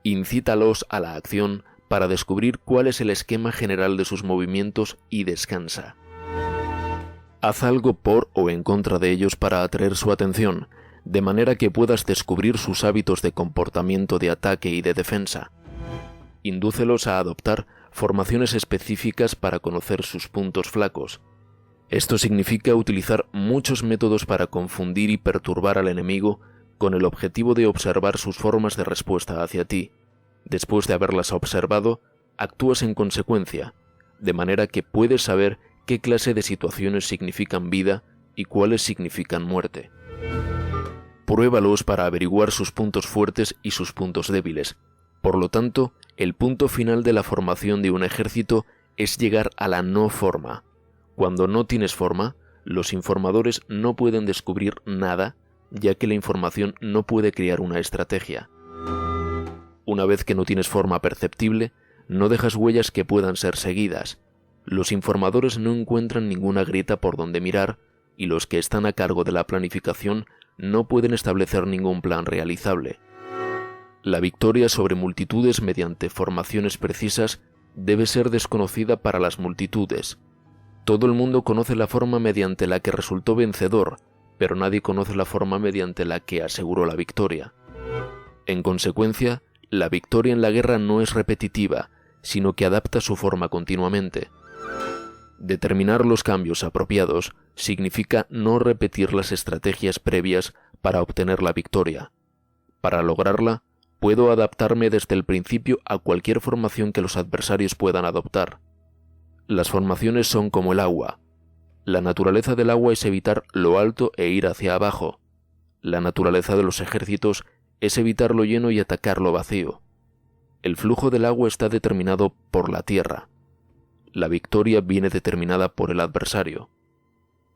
Incítalos a la acción para descubrir cuál es el esquema general de sus movimientos y descansa. Haz algo por o en contra de ellos para atraer su atención, de manera que puedas descubrir sus hábitos de comportamiento de ataque y de defensa. Indúcelos a adoptar formaciones específicas para conocer sus puntos flacos. Esto significa utilizar muchos métodos para confundir y perturbar al enemigo con el objetivo de observar sus formas de respuesta hacia ti. Después de haberlas observado, actúas en consecuencia, de manera que puedes saber qué clase de situaciones significan vida y cuáles significan muerte. Pruébalos para averiguar sus puntos fuertes y sus puntos débiles. Por lo tanto, el punto final de la formación de un ejército es llegar a la no forma. Cuando no tienes forma, los informadores no pueden descubrir nada, ya que la información no puede crear una estrategia. Una vez que no tienes forma perceptible, no dejas huellas que puedan ser seguidas. Los informadores no encuentran ninguna grieta por donde mirar y los que están a cargo de la planificación no pueden establecer ningún plan realizable. La victoria sobre multitudes mediante formaciones precisas debe ser desconocida para las multitudes. Todo el mundo conoce la forma mediante la que resultó vencedor, pero nadie conoce la forma mediante la que aseguró la victoria. En consecuencia, la victoria en la guerra no es repetitiva, sino que adapta su forma continuamente. Determinar los cambios apropiados significa no repetir las estrategias previas para obtener la victoria. Para lograrla, puedo adaptarme desde el principio a cualquier formación que los adversarios puedan adoptar. Las formaciones son como el agua. La naturaleza del agua es evitar lo alto e ir hacia abajo. La naturaleza de los ejércitos es evitar lo lleno y atacar lo vacío. El flujo del agua está determinado por la tierra. La victoria viene determinada por el adversario.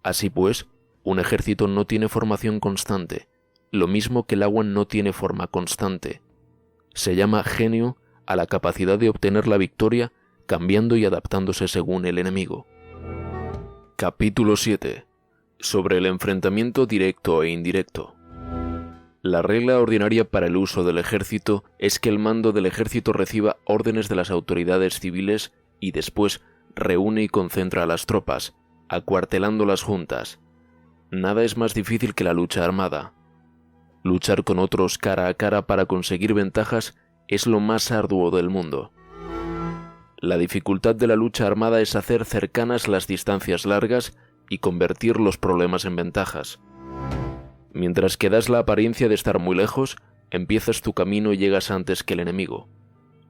Así pues, un ejército no tiene formación constante, lo mismo que el agua no tiene forma constante. Se llama genio a la capacidad de obtener la victoria cambiando y adaptándose según el enemigo. Capítulo 7. Sobre el enfrentamiento directo e indirecto. La regla ordinaria para el uso del ejército es que el mando del ejército reciba órdenes de las autoridades civiles y después reúne y concentra a las tropas, acuartelándolas juntas. Nada es más difícil que la lucha armada. Luchar con otros cara a cara para conseguir ventajas es lo más arduo del mundo. La dificultad de la lucha armada es hacer cercanas las distancias largas y convertir los problemas en ventajas. Mientras que das la apariencia de estar muy lejos, empiezas tu camino y llegas antes que el enemigo.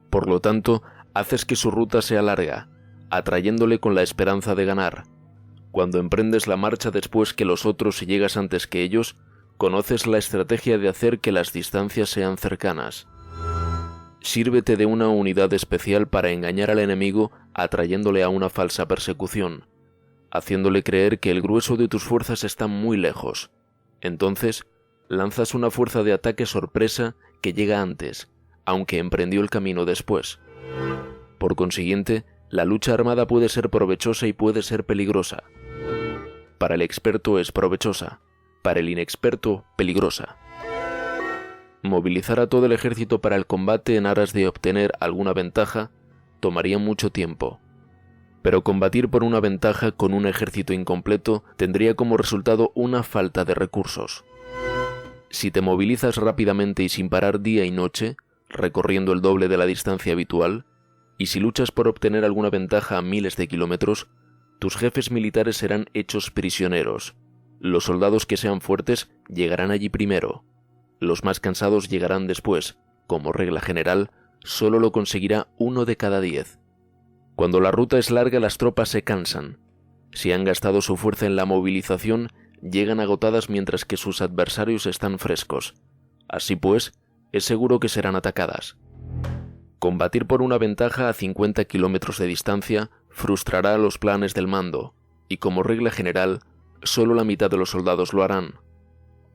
Por lo tanto, haces que su ruta sea larga, atrayéndole con la esperanza de ganar. Cuando emprendes la marcha después que los otros y llegas antes que ellos, conoces la estrategia de hacer que las distancias sean cercanas. Sírvete de una unidad especial para engañar al enemigo atrayéndole a una falsa persecución, haciéndole creer que el grueso de tus fuerzas está muy lejos. Entonces, lanzas una fuerza de ataque sorpresa que llega antes, aunque emprendió el camino después. Por consiguiente, la lucha armada puede ser provechosa y puede ser peligrosa. Para el experto es provechosa, para el inexperto, peligrosa. Movilizar a todo el ejército para el combate en aras de obtener alguna ventaja tomaría mucho tiempo. Pero combatir por una ventaja con un ejército incompleto tendría como resultado una falta de recursos. Si te movilizas rápidamente y sin parar día y noche, recorriendo el doble de la distancia habitual, y si luchas por obtener alguna ventaja a miles de kilómetros, tus jefes militares serán hechos prisioneros. Los soldados que sean fuertes llegarán allí primero. Los más cansados llegarán después. Como regla general, solo lo conseguirá 1 de cada 10. Cuando la ruta es larga, las tropas se cansan. Si han gastado su fuerza en la movilización, llegan agotadas mientras que sus adversarios están frescos. Así pues, es seguro que serán atacadas. Combatir por una ventaja a 50 kilómetros de distancia frustrará los planes del mando, y como regla general, solo la mitad de los soldados lo harán.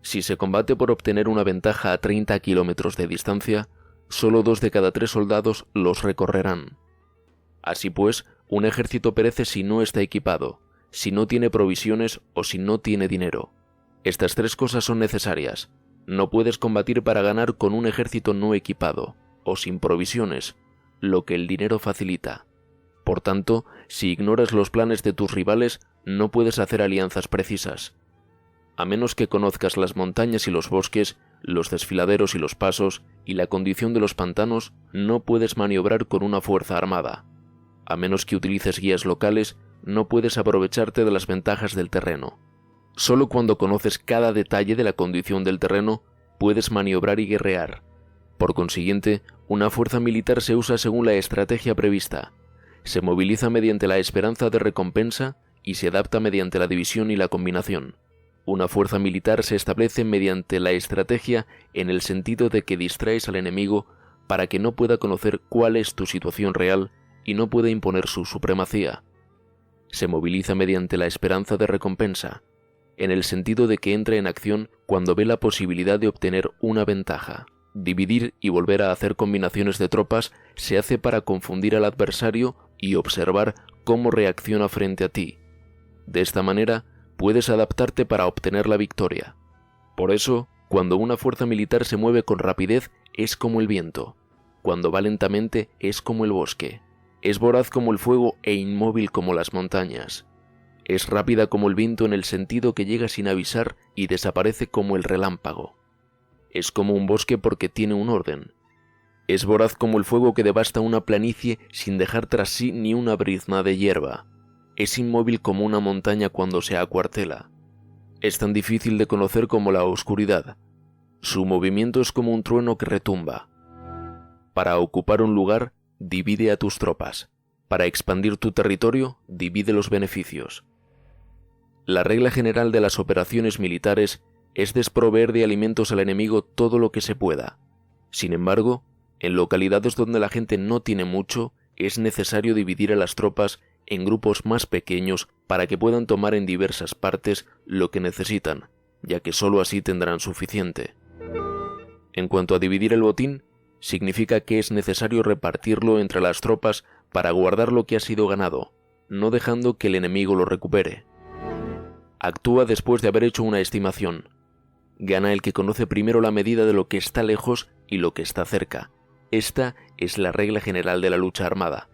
Si se combate por obtener una ventaja a 30 kilómetros de distancia, solo 2 de cada 3 soldados los recorrerán. Así pues, un ejército perece si no está equipado, si no tiene provisiones o si no tiene dinero. Estas 3 cosas son necesarias. No puedes combatir para ganar con un ejército no equipado, o sin provisiones, lo que el dinero facilita. Por tanto, si ignoras los planes de tus rivales, no puedes hacer alianzas precisas. A menos que conozcas las montañas y los bosques, los desfiladeros y los pasos, y la condición de los pantanos, no puedes maniobrar con una fuerza armada. A menos que utilices guías locales, no puedes aprovecharte de las ventajas del terreno. Solo cuando conoces cada detalle de la condición del terreno, puedes maniobrar y guerrear. Por consiguiente, una fuerza militar se usa según la estrategia prevista. Se moviliza mediante la esperanza de recompensa y se adapta mediante la división y la combinación. Una fuerza militar se establece mediante la estrategia en el sentido de que distraes al enemigo para que no pueda conocer cuál es tu situación real y no pueda imponer su supremacía. Se moviliza mediante la esperanza de recompensa, en el sentido de que entra en acción cuando ve la posibilidad de obtener una ventaja. Dividir y volver a hacer combinaciones de tropas se hace para confundir al adversario y observar cómo reacciona frente a ti. De esta manera, puedes adaptarte para obtener la victoria. Por eso, cuando una fuerza militar se mueve con rapidez, es como el viento. Cuando va lentamente, es como el bosque. Es voraz como el fuego e inmóvil como las montañas. Es rápida como el viento en el sentido que llega sin avisar y desaparece como el relámpago. Es como un bosque porque tiene un orden. Es voraz como el fuego que devasta una planicie sin dejar tras sí ni una brizna de hierba. Es inmóvil como una montaña cuando se acuartela. Es tan difícil de conocer como la oscuridad. Su movimiento es como un trueno que retumba. Para ocupar un lugar, divide a tus tropas. Para expandir tu territorio, divide los beneficios. La regla general de las operaciones militares es desproveer de alimentos al enemigo todo lo que se pueda. Sin embargo, en localidades donde la gente no tiene mucho, es necesario dividir a las tropas en grupos más pequeños para que puedan tomar en diversas partes lo que necesitan, ya que sólo así tendrán suficiente. En cuanto a dividir el botín, significa que es necesario repartirlo entre las tropas para guardar lo que ha sido ganado, no dejando que el enemigo lo recupere. Actúa después de haber hecho una estimación. Gana el que conoce primero la medida de lo que está lejos y lo que está cerca. Esta es la regla general de la lucha armada.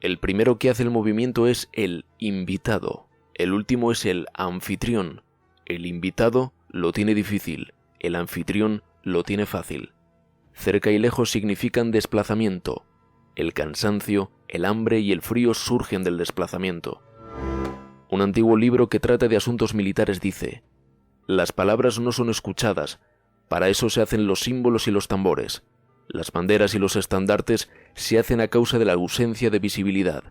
El primero que hace el movimiento es el invitado. El último es el anfitrión. El invitado lo tiene difícil, el anfitrión lo tiene fácil. Cerca y lejos significan desplazamiento. El cansancio, el hambre y el frío surgen del desplazamiento. Un antiguo libro que trata de asuntos militares dice: las palabras no son escuchadas, para eso se hacen los símbolos y los tambores. Las banderas y los estandartes se hacen a causa de la ausencia de visibilidad.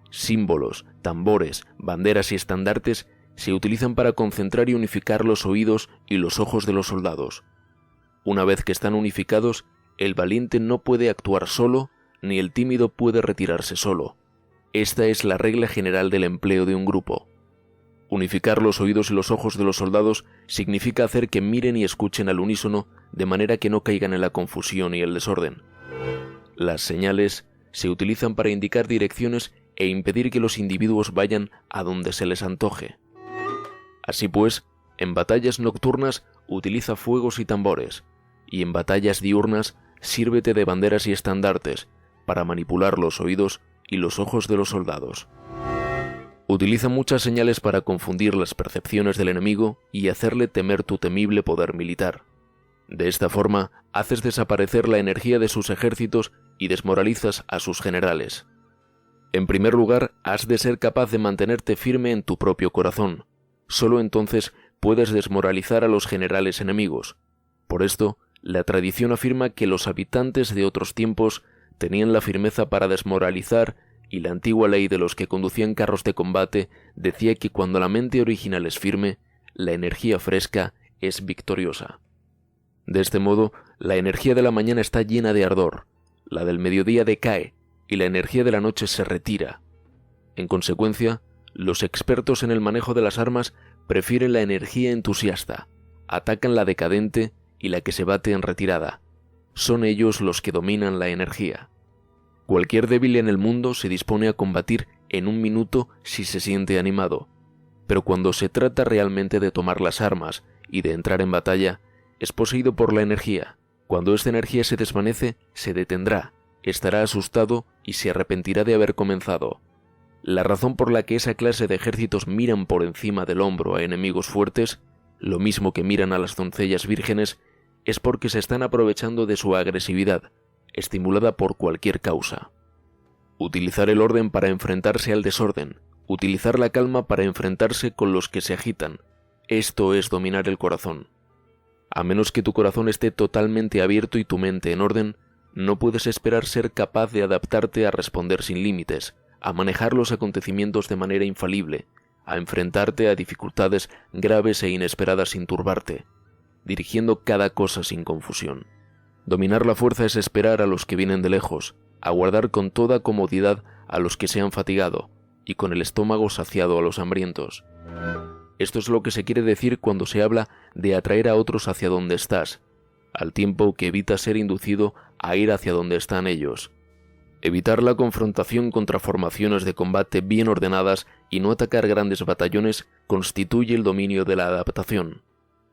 Símbolos, tambores, banderas y estandartes se utilizan para concentrar y unificar los oídos y los ojos de los soldados. Una vez que están unificados, el valiente no puede actuar solo, ni el tímido puede retirarse solo. Esta es la regla general del empleo de un grupo. Unificar los oídos y los ojos de los soldados significa hacer que miren y escuchen al unísono de manera que no caigan en la confusión y el desorden. Las señales se utilizan para indicar direcciones e impedir que los individuos vayan a donde se les antoje. Así pues, en batallas nocturnas utiliza fuegos y tambores, y en batallas diurnas sírvete de banderas y estandartes para manipular los oídos y los ojos de los soldados. Utiliza muchas señales para confundir las percepciones del enemigo y hacerle temer tu temible poder militar. De esta forma, haces desaparecer la energía de sus ejércitos y desmoralizas a sus generales. En primer lugar, has de ser capaz de mantenerte firme en tu propio corazón. Solo entonces puedes desmoralizar a los generales enemigos. Por esto, la tradición afirma que los habitantes de otros tiempos tenían la firmeza para desmoralizar, y la antigua ley de los que conducían carros de combate decía que cuando la mente original es firme, la energía fresca es victoriosa. De este modo, la energía de la mañana está llena de ardor, la del mediodía decae, y la energía de la noche se retira. En consecuencia, los expertos en el manejo de las armas prefieren la energía entusiasta, atacan la decadente y la que se bate en retirada. Son ellos los que dominan la energía. Cualquier débil en el mundo se dispone a combatir en un minuto si se siente animado, pero cuando se trata realmente de tomar las armas y de entrar en batalla, es poseído por la energía. Cuando esta energía se desvanece, se detendrá, estará asustado y se arrepentirá de haber comenzado. La razón por la que esa clase de ejércitos miran por encima del hombro a enemigos fuertes, lo mismo que miran a las doncellas vírgenes, es porque se están aprovechando de su agresividad, estimulada por cualquier causa. Utilizar el orden para enfrentarse al desorden, utilizar la calma para enfrentarse con los que se agitan, esto es dominar el corazón. A menos que tu corazón esté totalmente abierto y tu mente en orden, no puedes esperar ser capaz de adaptarte a responder sin límites, a manejar los acontecimientos de manera infalible, a enfrentarte a dificultades graves e inesperadas sin turbarte, dirigiendo cada cosa sin confusión. Dominar la fuerza es esperar a los que vienen de lejos, aguardar con toda comodidad a los que se han fatigado y con el estómago saciado a los hambrientos. Esto es lo que se quiere decir cuando se habla de atraer a otros hacia donde estás, al tiempo que evitas ser inducido a ir hacia donde están ellos. Evitar la confrontación contra formaciones de combate bien ordenadas y no atacar grandes batallones constituye el dominio de la adaptación.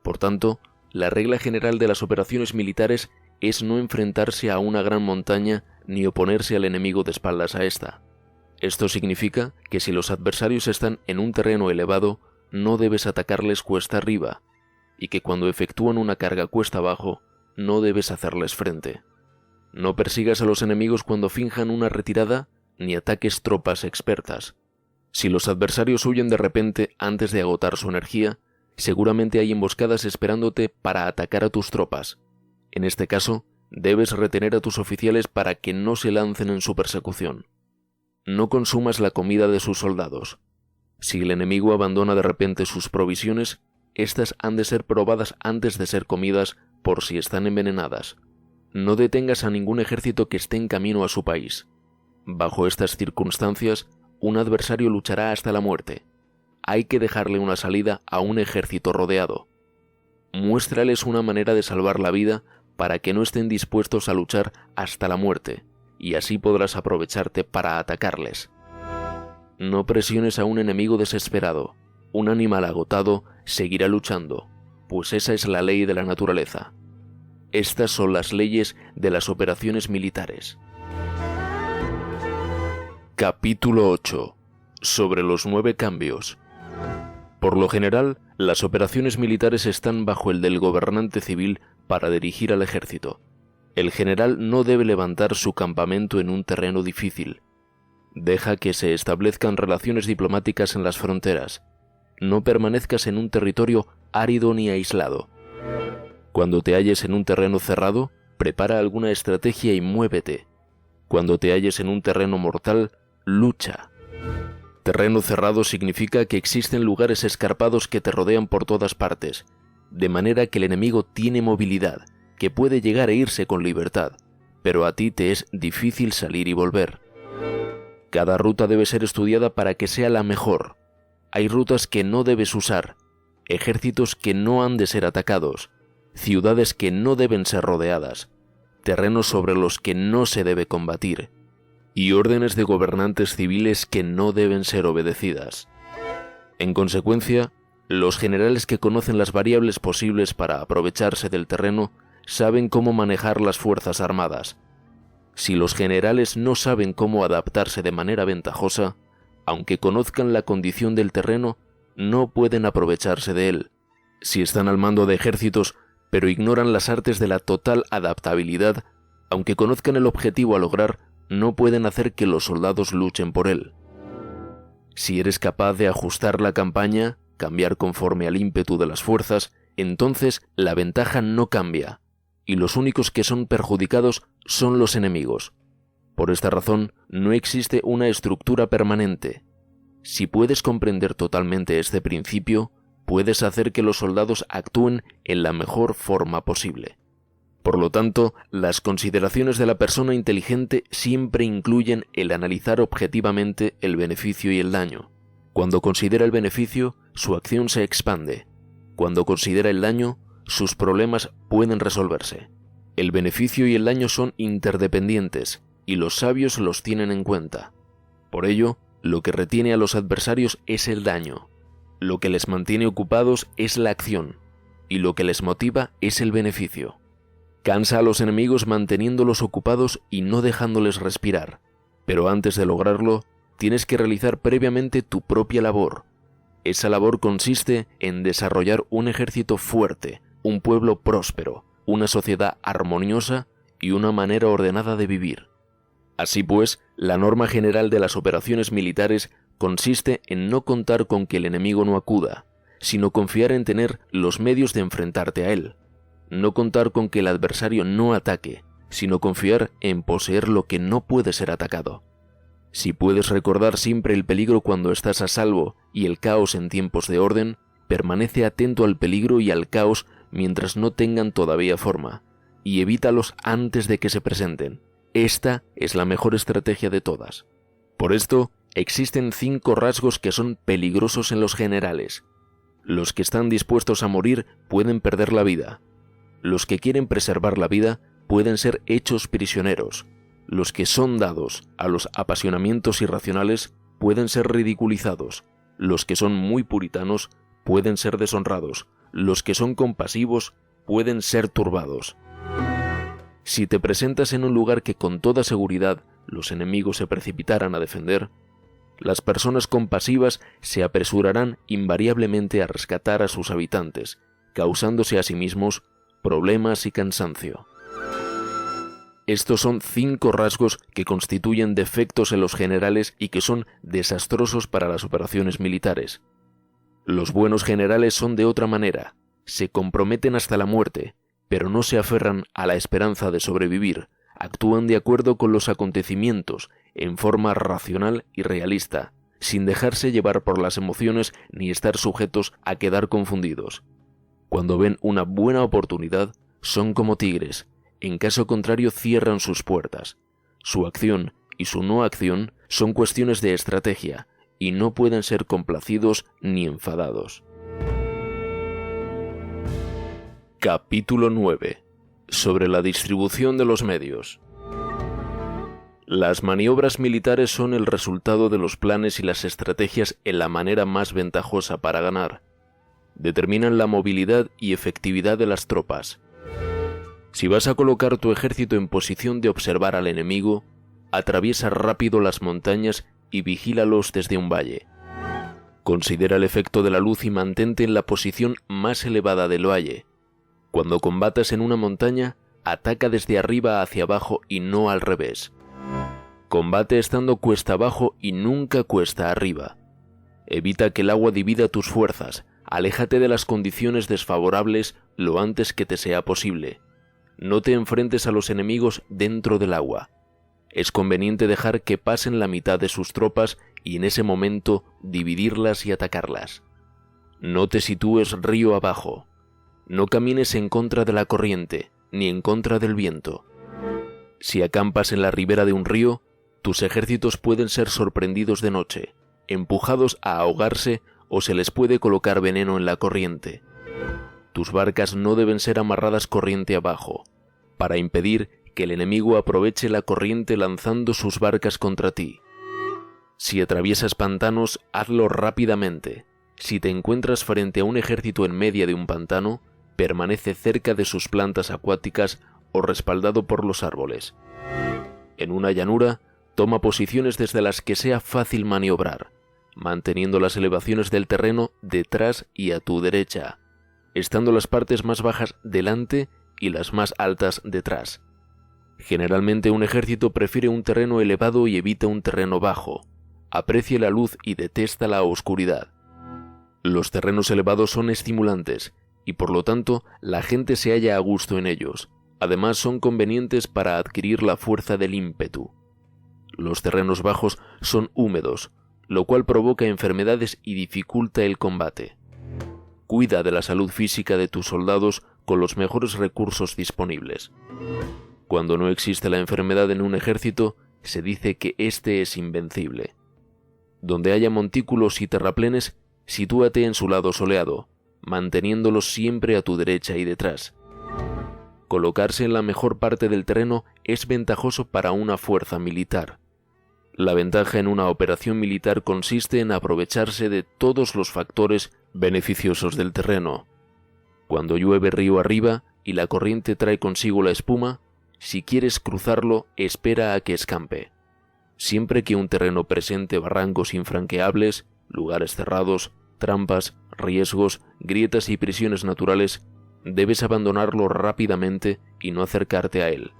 Por tanto, la regla general de las operaciones militares es no enfrentarse a una gran montaña ni oponerse al enemigo de espaldas a esta. Esto significa que si los adversarios están en un terreno elevado, no debes atacarles cuesta arriba, y que cuando efectúan una carga cuesta abajo, no debes hacerles frente. No persigas a los enemigos cuando finjan una retirada, ni ataques tropas expertas. Si los adversarios huyen de repente antes de agotar su energía, seguramente hay emboscadas esperándote para atacar a tus tropas. En este caso, debes retener a tus oficiales para que no se lancen en su persecución. No consumas la comida de sus soldados. Si el enemigo abandona de repente sus provisiones, éstas han de ser probadas antes de ser comidas por si están envenenadas. No detengas a ningún ejército que esté en camino a su país. Bajo estas circunstancias, un adversario luchará hasta la muerte. Hay que dejarle una salida a un ejército rodeado. Muéstrales una manera de salvar la vida para que no estén dispuestos a luchar hasta la muerte, y así podrás aprovecharte para atacarles. No presiones a un enemigo desesperado. Un animal agotado seguirá luchando, pues esa es la ley de la naturaleza. Estas son las leyes de las operaciones militares. Capítulo 8. Sobre los 9 cambios. Por lo general, las operaciones militares están bajo el del gobernante civil para dirigir al ejército. El general no debe levantar su campamento en un terreno difícil. Deja que se establezcan relaciones diplomáticas en las fronteras. No permanezcas en un territorio árido ni aislado. Cuando te halles en un terreno cerrado, prepara alguna estrategia y muévete. Cuando te halles en un terreno mortal, lucha. Terreno cerrado significa que existen lugares escarpados que te rodean por todas partes, de manera que el enemigo tiene movilidad, que puede llegar e irse con libertad, pero a ti te es difícil salir y volver. Cada ruta debe ser estudiada para que sea la mejor. Hay rutas que no debes usar, ejércitos que no han de ser atacados, ciudades que no deben ser rodeadas, terrenos sobre los que no se debe combatir, y órdenes de gobernantes civiles que no deben ser obedecidas. En consecuencia, los generales que conocen las variables posibles para aprovecharse del terreno saben cómo manejar las fuerzas armadas. Si los generales no saben cómo adaptarse de manera ventajosa, aunque conozcan la condición del terreno, no pueden aprovecharse de él. Si están al mando de ejércitos, pero ignoran las artes de la total adaptabilidad, aunque conozcan el objetivo a lograr, no pueden hacer que los soldados luchen por él. Si eres capaz de ajustar la campaña, cambiar conforme al ímpetu de las fuerzas, entonces la ventaja no cambia, y los únicos que son perjudicados son los enemigos. Por esta razón, no existe una estructura permanente. Si puedes comprender totalmente este principio, puedes hacer que los soldados actúen en la mejor forma posible. Por lo tanto, las consideraciones de la persona inteligente siempre incluyen el analizar objetivamente el beneficio y el daño. Cuando considera el beneficio, su acción se expande. Cuando considera el daño, sus problemas pueden resolverse. El beneficio y el daño son interdependientes, y los sabios los tienen en cuenta. Por ello, lo que retiene a los adversarios es el daño. Lo que les mantiene ocupados es la acción, y lo que les motiva es el beneficio. Cansa a los enemigos manteniéndolos ocupados y no dejándoles respirar, pero antes de lograrlo, tienes que realizar previamente tu propia labor. Esa labor consiste en desarrollar un ejército fuerte, un pueblo próspero, una sociedad armoniosa y una manera ordenada de vivir. Así pues, la norma general de las operaciones militares consiste en no contar con que el enemigo no acuda, sino confiar en tener los medios de enfrentarte a él. No contar con que el adversario no ataque, sino confiar en poseer lo que no puede ser atacado. Si puedes recordar siempre el peligro cuando estás a salvo y el caos en tiempos de orden, permanece atento al peligro y al caos mientras no tengan todavía forma, y evítalos antes de que se presenten. Esta es la mejor estrategia de todas. Por esto, existen 5 rasgos que son peligrosos en los generales. Los que están dispuestos a morir pueden perder la vida. Los que quieren preservar la vida pueden ser hechos prisioneros. Los que son dados a los apasionamientos irracionales pueden ser ridiculizados. Los que son muy puritanos pueden ser deshonrados. Los que son compasivos pueden ser turbados. Si te presentas en un lugar que con toda seguridad los enemigos se precipitaran a defender, las personas compasivas se apresurarán invariablemente a rescatar a sus habitantes, causándose a sí mismos problemas y cansancio. Estos son 5 rasgos que constituyen defectos en los generales y que son desastrosos para las operaciones militares. Los buenos generales son de otra manera, se comprometen hasta la muerte, pero no se aferran a la esperanza de sobrevivir, actúan de acuerdo con los acontecimientos en forma racional y realista, sin dejarse llevar por las emociones ni estar sujetos a quedar confundidos. Cuando ven una buena oportunidad, son como tigres, en caso contrario cierran sus puertas. Su acción y su no acción son cuestiones de estrategia y no pueden ser complacidos ni enfadados. Capítulo 9. Sobre la distribución de los medios. Las maniobras militares son el resultado de los planes y las estrategias en la manera más ventajosa para ganar. Determinan la movilidad y efectividad de las tropas. Si vas a colocar tu ejército en posición de observar al enemigo, atraviesa rápido las montañas y vigílalos desde un valle. Considera el efecto de la luz y mantente en la posición más elevada del valle. Cuando combatas en una montaña, ataca desde arriba hacia abajo y no al revés. Combate estando cuesta abajo y nunca cuesta arriba. Evita que el agua divida tus fuerzas. Aléjate de las condiciones desfavorables lo antes que te sea posible. No te enfrentes a los enemigos dentro del agua. Es conveniente dejar que pasen la mitad de sus tropas y en ese momento dividirlas y atacarlas. No te sitúes río abajo. No camines en contra de la corriente, ni en contra del viento. Si acampas en la ribera de un río, tus ejércitos pueden ser sorprendidos de noche, empujados a ahogarse o se les puede colocar veneno en la corriente. Tus barcas no deben ser amarradas corriente abajo, para impedir que el enemigo aproveche la corriente lanzando sus barcas contra ti. Si atraviesas pantanos, hazlo rápidamente. Si te encuentras frente a un ejército en medio de un pantano, permanece cerca de sus plantas acuáticas o respaldado por los árboles. En una llanura, toma posiciones desde las que sea fácil maniobrar, manteniendo las elevaciones del terreno detrás y a tu derecha, estando las partes más bajas delante y las más altas detrás. Generalmente un ejército prefiere un terreno elevado y evita un terreno bajo, aprecia la luz y detesta la oscuridad. Los terrenos elevados son estimulantes y por lo tanto la gente se halla a gusto en ellos. Además son convenientes para adquirir la fuerza del ímpetu. Los terrenos bajos son húmedos, lo cual provoca enfermedades y dificulta el combate. Cuida de la salud física de tus soldados con los mejores recursos disponibles. Cuando no existe la enfermedad en un ejército, se dice que éste es invencible. Donde haya montículos y terraplenes, sitúate en su lado soleado, manteniéndolos siempre a tu derecha y detrás. Colocarse en la mejor parte del terreno es ventajoso para una fuerza militar. La ventaja en una operación militar consiste en aprovecharse de todos los factores beneficiosos del terreno. Cuando llueve río arriba y la corriente trae consigo la espuma, si quieres cruzarlo, espera a que escampe. Siempre que un terreno presente barrancos infranqueables, lugares cerrados, trampas, riesgos, grietas y prisiones naturales, debes abandonarlo rápidamente y no acercarte a él.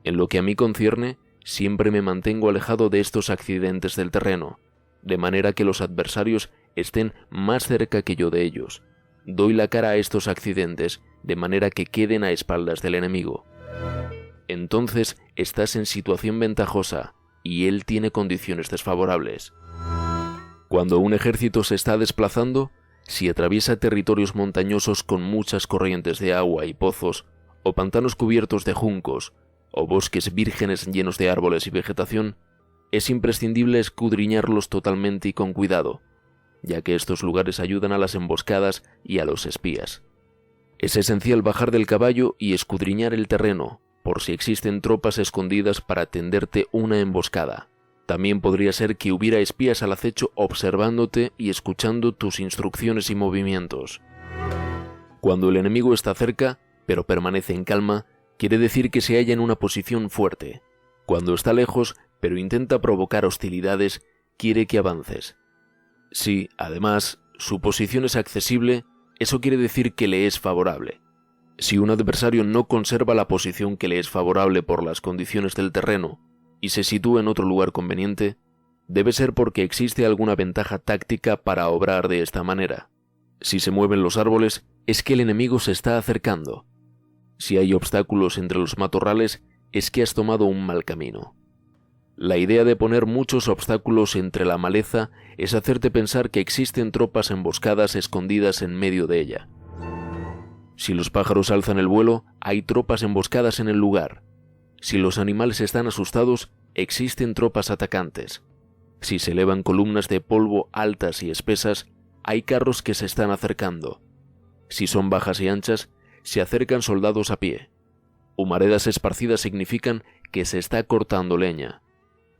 En lo que a mí concierne, siempre me mantengo alejado de estos accidentes del terreno, de manera que los adversarios estén más cerca que yo de ellos. Doy la cara a estos accidentes, de manera que queden a espaldas del enemigo. Entonces estás en situación ventajosa y él tiene condiciones desfavorables. Cuando un ejército se está desplazando, si atraviesa territorios montañosos con muchas corrientes de agua y pozos, o pantanos cubiertos de juncos, o bosques vírgenes llenos de árboles y vegetación, es imprescindible escudriñarlos totalmente y con cuidado, ya que estos lugares ayudan a las emboscadas y a los espías. Es esencial bajar del caballo y escudriñar el terreno, por si existen tropas escondidas para tenderte una emboscada. También podría ser que hubiera espías al acecho observándote y escuchando tus instrucciones y movimientos. Cuando el enemigo está cerca, pero permanece en calma, quiere decir que se halla en una posición fuerte. Cuando está lejos, pero intenta provocar hostilidades, quiere que avances. Si, además, su posición es accesible, eso quiere decir que le es favorable. Si un adversario no conserva la posición que le es favorable por las condiciones del terreno, y se sitúa en otro lugar conveniente, debe ser porque existe alguna ventaja táctica para obrar de esta manera. Si se mueven los árboles, es que el enemigo se está acercando. Si hay obstáculos entre los matorrales, es que has tomado un mal camino. La idea de poner muchos obstáculos entre la maleza es hacerte pensar que existen tropas emboscadas escondidas en medio de ella. Si los pájaros alzan el vuelo, hay tropas emboscadas en el lugar. Si los animales están asustados, existen tropas atacantes. Si se elevan columnas de polvo altas y espesas, hay carros que se están acercando. Si son bajas y anchas, se acercan soldados a pie. Humaredas esparcidas significan que se está cortando leña.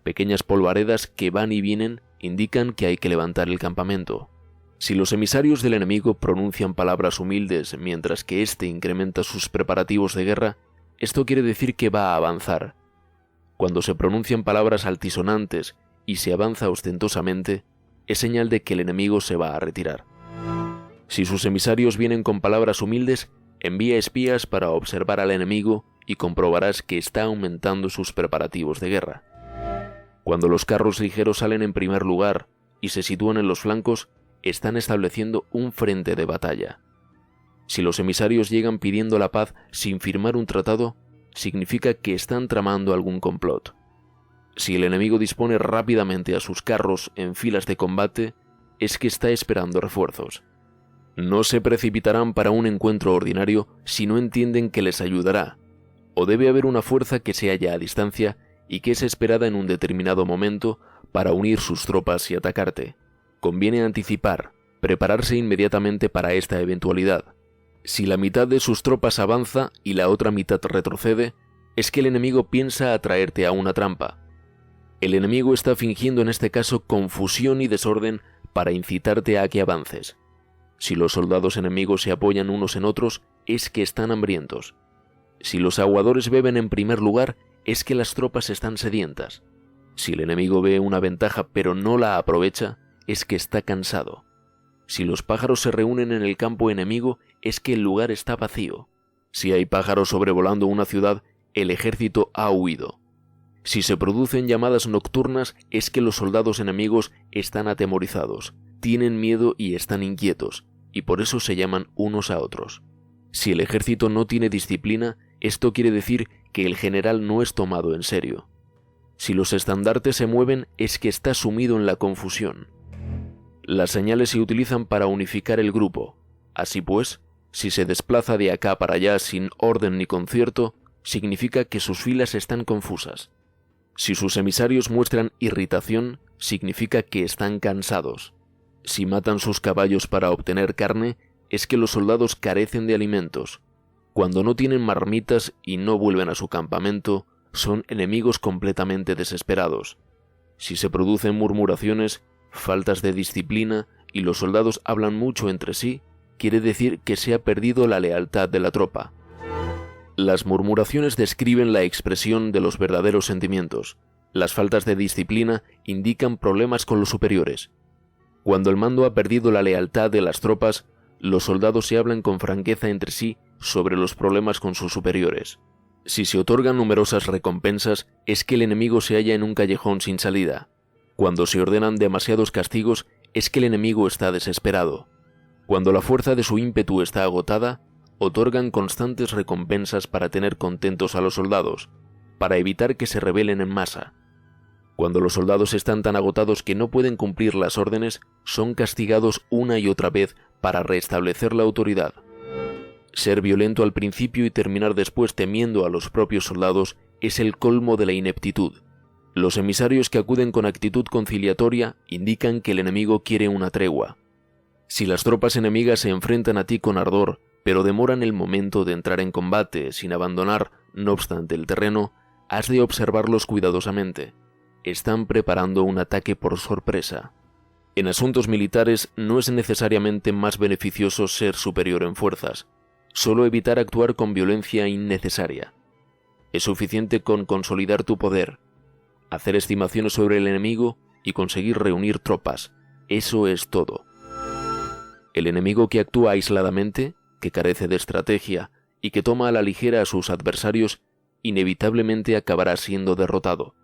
Pequeñas polvaredas que van y vienen indican que hay que levantar el campamento. Si los emisarios del enemigo pronuncian palabras humildes mientras que éste incrementa sus preparativos de guerra, esto quiere decir que va a avanzar. Cuando se pronuncian palabras altisonantes y se avanza ostentosamente, es señal de que el enemigo se va a retirar. Si sus emisarios vienen con palabras humildes, envía espías para observar al enemigo y comprobarás que está aumentando sus preparativos de guerra. Cuando los carros ligeros salen en primer lugar y se sitúan en los flancos, están estableciendo un frente de batalla. Si los emisarios llegan pidiendo la paz sin firmar un tratado, significa que están tramando algún complot. Si el enemigo dispone rápidamente a sus carros en filas de combate, es que está esperando refuerzos. No se precipitarán para un encuentro ordinario si no entienden que les ayudará, o debe haber una fuerza que se halla a distancia y que es esperada en un determinado momento para unir sus tropas y atacarte. Conviene anticipar, prepararse inmediatamente para esta eventualidad. Si la mitad de sus tropas avanza y la otra mitad retrocede, es que el enemigo piensa atraerte a una trampa. El enemigo está fingiendo en este caso confusión y desorden para incitarte a que avances. Si los soldados enemigos se apoyan unos en otros, es que están hambrientos. Si los aguadores beben en primer lugar, es que las tropas están sedientas. Si el enemigo ve una ventaja pero no la aprovecha, es que está cansado. Si los pájaros se reúnen en el campo enemigo, es que el lugar está vacío. Si hay pájaros sobrevolando una ciudad, el ejército ha huido. Si se producen llamadas nocturnas, es que los soldados enemigos están atemorizados, tienen miedo y están inquietos, y por eso se llaman unos a otros. Si el ejército no tiene disciplina, esto quiere decir que el general no es tomado en serio. Si los estandartes se mueven, es que está sumido en la confusión. Las señales se utilizan para unificar el grupo. Así pues, Si se desplaza de acá para allá sin orden ni concierto, significa que sus filas están confusas. Si sus emisarios muestran irritación, significa que están cansados. Si matan sus caballos para obtener carne, es que los soldados carecen de alimentos. Cuando no tienen marmitas y no vuelven a su campamento, son enemigos completamente desesperados. Si se producen murmuraciones, faltas de disciplina y los soldados hablan mucho entre sí, quiere decir que se ha perdido la lealtad de la tropa. Las murmuraciones describen la expresión de los verdaderos sentimientos. Las faltas de disciplina indican problemas con los superiores. Cuando el mando ha perdido la lealtad de las tropas, los soldados se hablan con franqueza entre sí sobre los problemas con sus superiores. Si se otorgan numerosas recompensas, es que el enemigo se halla en un callejón sin salida. Cuando se ordenan demasiados castigos, es que el enemigo está desesperado. Cuando la fuerza de su ímpetu está agotada, otorgan constantes recompensas para tener contentos a los soldados, para evitar que se rebelen en masa. Cuando los soldados están tan agotados que no pueden cumplir las órdenes, son castigados una y otra vez para restablecer la autoridad. Ser violento al principio y terminar después temiendo a los propios soldados es el colmo de la ineptitud. Los emisarios que acuden con actitud conciliatoria indican que el enemigo quiere una tregua. Si las tropas enemigas se enfrentan a ti con ardor, pero demoran el momento de entrar en combate sin abandonar, no obstante, el terreno, has de observarlos cuidadosamente. Están preparando un ataque por sorpresa. En asuntos militares no es necesariamente más beneficioso ser superior en fuerzas, solo evitar actuar con violencia innecesaria. Es suficiente con consolidar tu poder, hacer estimaciones sobre el enemigo y conseguir reunir tropas. Eso es todo. El enemigo que actúa aisladamente, que carece de estrategia y que toma a la ligera a sus adversarios, inevitablemente acabará siendo derrotado.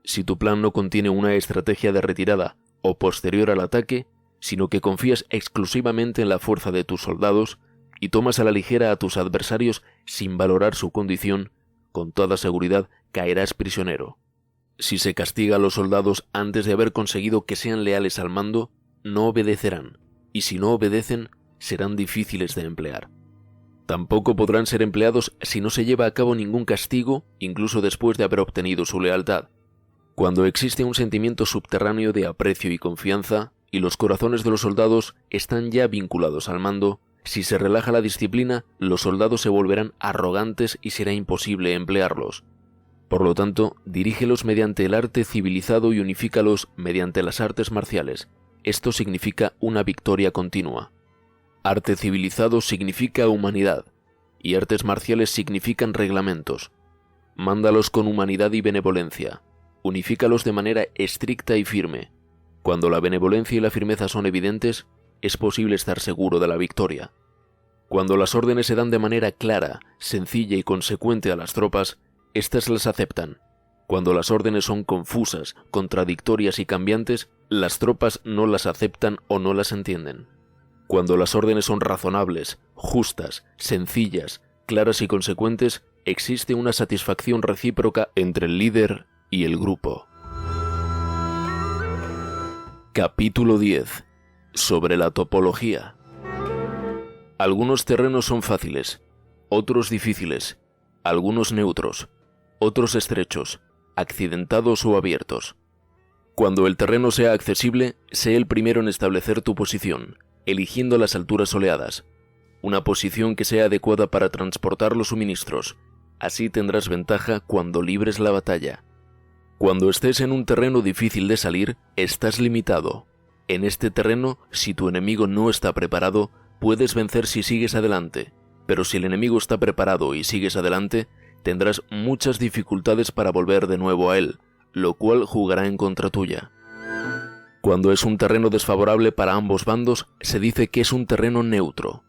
Si tu plan no contiene una estrategia de retirada o posterior al ataque, sino que confías exclusivamente en la fuerza de tus soldados y tomas a la ligera a tus adversarios sin valorar su condición, con toda seguridad caerás prisionero. Si se castiga a los soldados antes de haber conseguido que sean leales al mando, no obedecerán, y si no obedecen, serán difíciles de emplear. Tampoco podrán ser empleados si no se lleva a cabo ningún castigo, incluso después de haber obtenido su lealtad. Cuando existe un sentimiento subterráneo de aprecio y confianza, y los corazones de los soldados están ya vinculados al mando, si se relaja la disciplina, los soldados se volverán arrogantes y será imposible emplearlos. Por lo tanto, dirígelos mediante el arte civilizado y unifícalos mediante las artes marciales. Esto significa una victoria continua. Arte civilizado significa humanidad, y artes marciales significan reglamentos. Mándalos con humanidad y benevolencia. Unifícalos de manera estricta y firme. Cuando la benevolencia y la firmeza son evidentes, es posible estar seguro de la victoria. Cuando las órdenes se dan de manera clara, sencilla y consecuente a las tropas, éstas las aceptan. Cuando las órdenes son confusas, contradictorias y cambiantes, las tropas no las aceptan o no las entienden. Cuando las órdenes son razonables, justas, sencillas, claras y consecuentes, existe una satisfacción recíproca entre el líder y el grupo. Capítulo 10. Sobre la topología. Algunos terrenos son fáciles, otros difíciles, algunos neutros, otros estrechos, accidentados o abiertos. Cuando el terreno sea accesible, sé el primero en establecer tu posición, eligiendo las alturas soleadas, una posición que sea adecuada para transportar los suministros. Así tendrás ventaja cuando libres la batalla. Cuando estés en un terreno difícil de salir, estás limitado. En este terreno, si tu enemigo no está preparado, puedes vencer si sigues adelante, pero si el enemigo está preparado y sigues adelante, tendrás muchas dificultades para volver de nuevo a él, lo cual jugará en contra tuya. Cuando es un terreno desfavorable para ambos bandos, se dice que es un terreno neutro.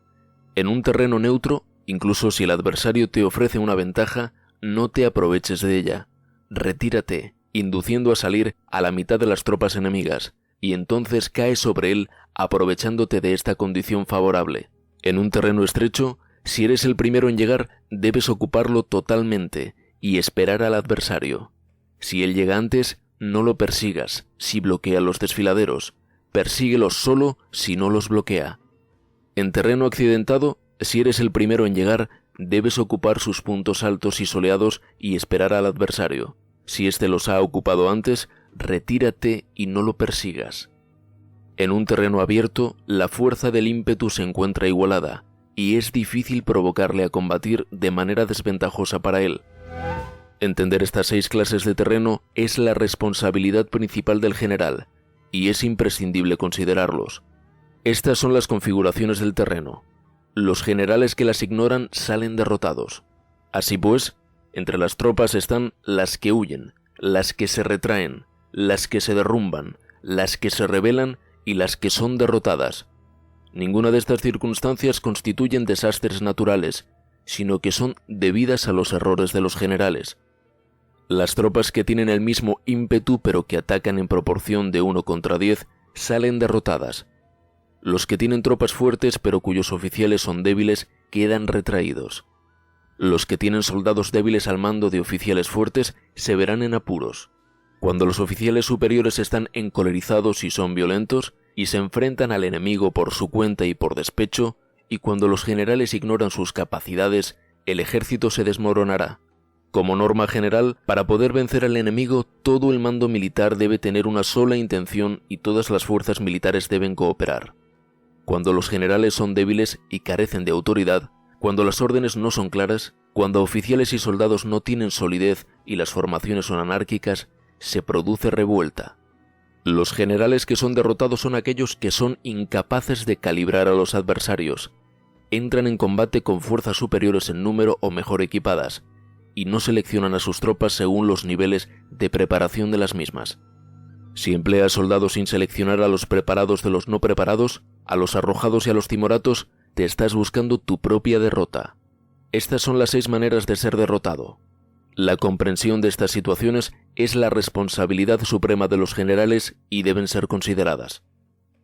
En un terreno neutro, incluso si el adversario te ofrece una ventaja, no te aproveches de ella. Retírate, induciendo a salir a la mitad de las tropas enemigas, y entonces cae sobre él aprovechándote de esta condición favorable. En un terreno estrecho, si eres el primero en llegar, debes ocuparlo totalmente y esperar al adversario. Si él llega antes, no lo persigas si bloquea los desfiladeros, persíguelos solo si no los bloquea. En terreno accidentado, si eres el primero en llegar, debes ocupar sus puntos altos y soleados y esperar al adversario. Si éste los ha ocupado antes, retírate y no lo persigas. En un terreno abierto, la fuerza del ímpetu se encuentra igualada, y es difícil provocarle a combatir de manera desventajosa para él. Entender estas 6 clases de terreno es la responsabilidad principal del general, y es imprescindible considerarlos. Estas son las configuraciones del terreno. Los generales que las ignoran salen derrotados. Así pues, entre las tropas están las que huyen, las que se retraen, las que se derrumban, las que se rebelan y las que son derrotadas. Ninguna de estas circunstancias constituyen desastres naturales, sino que son debidas a los errores de los generales. Las tropas que tienen el mismo ímpetu pero que atacan en proporción de 1 contra 10 salen derrotadas. Los que tienen tropas fuertes pero cuyos oficiales son débiles quedan retraídos. Los que tienen soldados débiles al mando de oficiales fuertes se verán en apuros. Cuando los oficiales superiores están encolerizados y son violentos, y se enfrentan al enemigo por su cuenta y por despecho, y cuando los generales ignoran sus capacidades, el ejército se desmoronará. Como norma general, para poder vencer al enemigo, todo el mando militar debe tener una sola intención y todas las fuerzas militares deben cooperar. Cuando los generales son débiles y carecen de autoridad, cuando las órdenes no son claras, cuando oficiales y soldados no tienen solidez y las formaciones son anárquicas, se produce revuelta. Los generales que son derrotados son aquellos que son incapaces de calibrar a los adversarios. Entran en combate con fuerzas superiores en número o mejor equipadas, y no seleccionan a sus tropas según los niveles de preparación de las mismas. Si empleas soldados sin seleccionar a los preparados de los no preparados, a los arrojados y a los timoratos, te estás buscando tu propia derrota. Estas son las 6 maneras de ser derrotado. La comprensión de estas situaciones es la responsabilidad suprema de los generales y deben ser consideradas.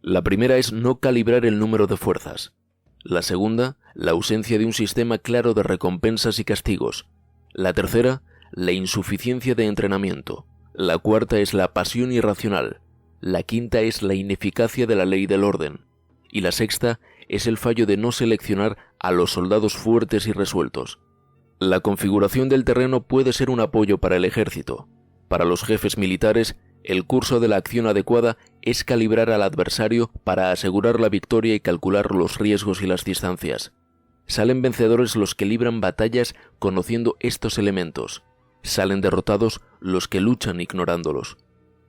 La primera es no calibrar el número de fuerzas. La segunda, la ausencia de un sistema claro de recompensas y castigos. La tercera, la insuficiencia de entrenamiento. La cuarta es la pasión irracional. La quinta es la ineficacia de la ley del orden. Y la sexta es el fallo de no seleccionar a los soldados fuertes y resueltos. La configuración del terreno puede ser un apoyo para el ejército. Para los jefes militares, el curso de la acción adecuada es calibrar al adversario para asegurar la victoria y calcular los riesgos y las distancias. Salen vencedores los que libran batallas conociendo estos elementos. Salen derrotados los que luchan ignorándolos.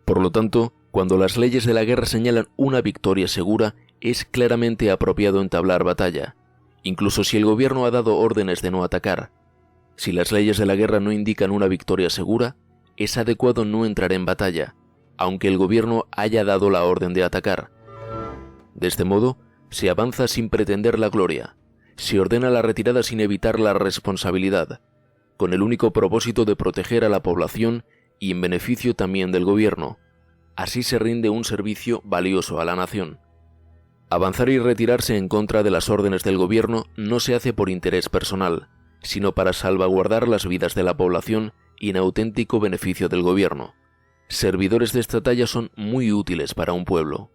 Por lo tanto, cuando las leyes de la guerra señalan una victoria segura, es claramente apropiado entablar batalla, incluso si el gobierno ha dado órdenes de no atacar. Si las leyes de la guerra no indican una victoria segura, es adecuado no entrar en batalla, aunque el gobierno haya dado la orden de atacar. De este modo, se avanza sin pretender la gloria, se ordena la retirada sin evitar la responsabilidad, con el único propósito de proteger a la población y en beneficio también del gobierno. Así se rinde un servicio valioso a la nación. Avanzar y retirarse en contra de las órdenes del gobierno no se hace por interés personal, sino para salvaguardar las vidas de la población y en auténtico beneficio del gobierno. Servidores de esta talla son muy útiles para un pueblo.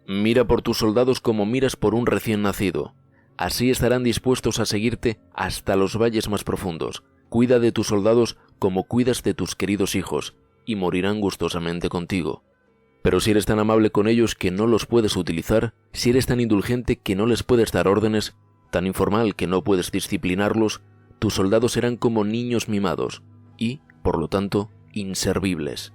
Mira por tus soldados como miras por un recién nacido. Así estarán dispuestos a seguirte hasta los valles más profundos. Cuida de tus soldados como cuidas de tus queridos hijos, y morirán gustosamente contigo. Pero si eres tan amable con ellos que no los puedes utilizar, si eres tan indulgente que no les puedes dar órdenes, tan informal que no puedes disciplinarlos, tus soldados serán como niños mimados y, por lo tanto, inservibles.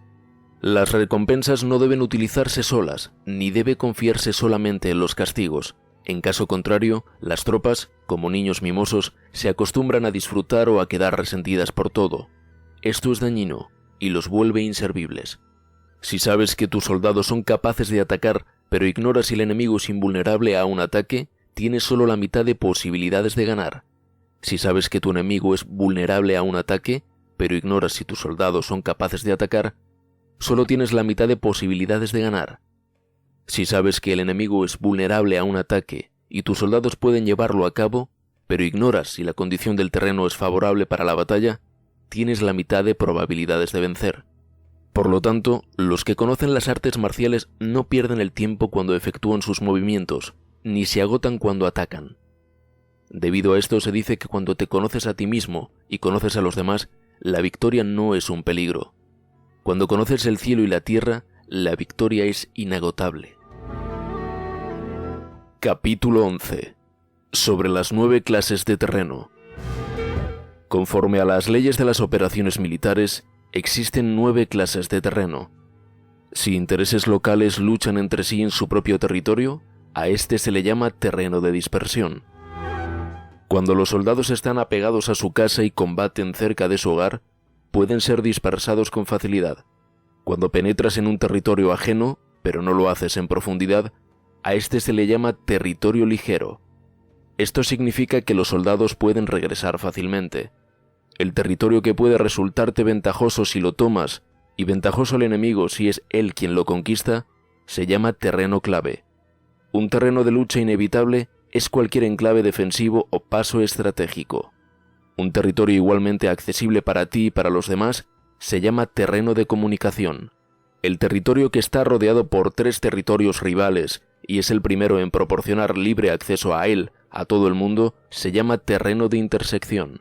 Las recompensas no deben utilizarse solas, ni debe confiarse solamente en los castigos. En caso contrario, las tropas, como niños mimosos, se acostumbran a disfrutar o a quedar resentidas por todo. Esto es dañino y los vuelve inservibles. Si sabes que tus soldados son capaces de atacar, pero ignoras si el enemigo es invulnerable a un ataque, tienes solo la mitad de posibilidades de ganar. Si sabes que tu enemigo es vulnerable a un ataque, pero ignoras si tus soldados son capaces de atacar, solo tienes la mitad de posibilidades de ganar. Si sabes que el enemigo es vulnerable a un ataque y tus soldados pueden llevarlo a cabo, pero ignoras si la condición del terreno es favorable para la batalla, tienes la mitad de probabilidades de vencer. Por lo tanto, los que conocen las artes marciales no pierden el tiempo cuando efectúan sus movimientos, ni se agotan cuando atacan. Debido a esto se dice que cuando te conoces a ti mismo y conoces a los demás, la victoria no es un peligro. Cuando conoces el cielo y la tierra, la victoria es inagotable. Capítulo 11. Sobre las 9 clases de terreno. Conforme a las leyes de las operaciones militares, existen 9 clases de terreno. Si intereses locales luchan entre sí en su propio territorio, a este se le llama terreno de dispersión. Cuando los soldados están apegados a su casa y combaten cerca de su hogar, pueden ser dispersados con facilidad. Cuando penetras en un territorio ajeno, pero no lo haces en profundidad, a este se le llama territorio ligero. Esto significa que los soldados pueden regresar fácilmente. El territorio que puede resultarte ventajoso si lo tomas y ventajoso al enemigo si es él quien lo conquista, se llama terreno clave. Un terreno de lucha inevitable es cualquier enclave defensivo o paso estratégico. Un territorio igualmente accesible para ti y para los demás se llama terreno de comunicación. El territorio que está rodeado por 3 territorios rivales y es el primero en proporcionar libre acceso a él a todo el mundo se llama terreno de intersección.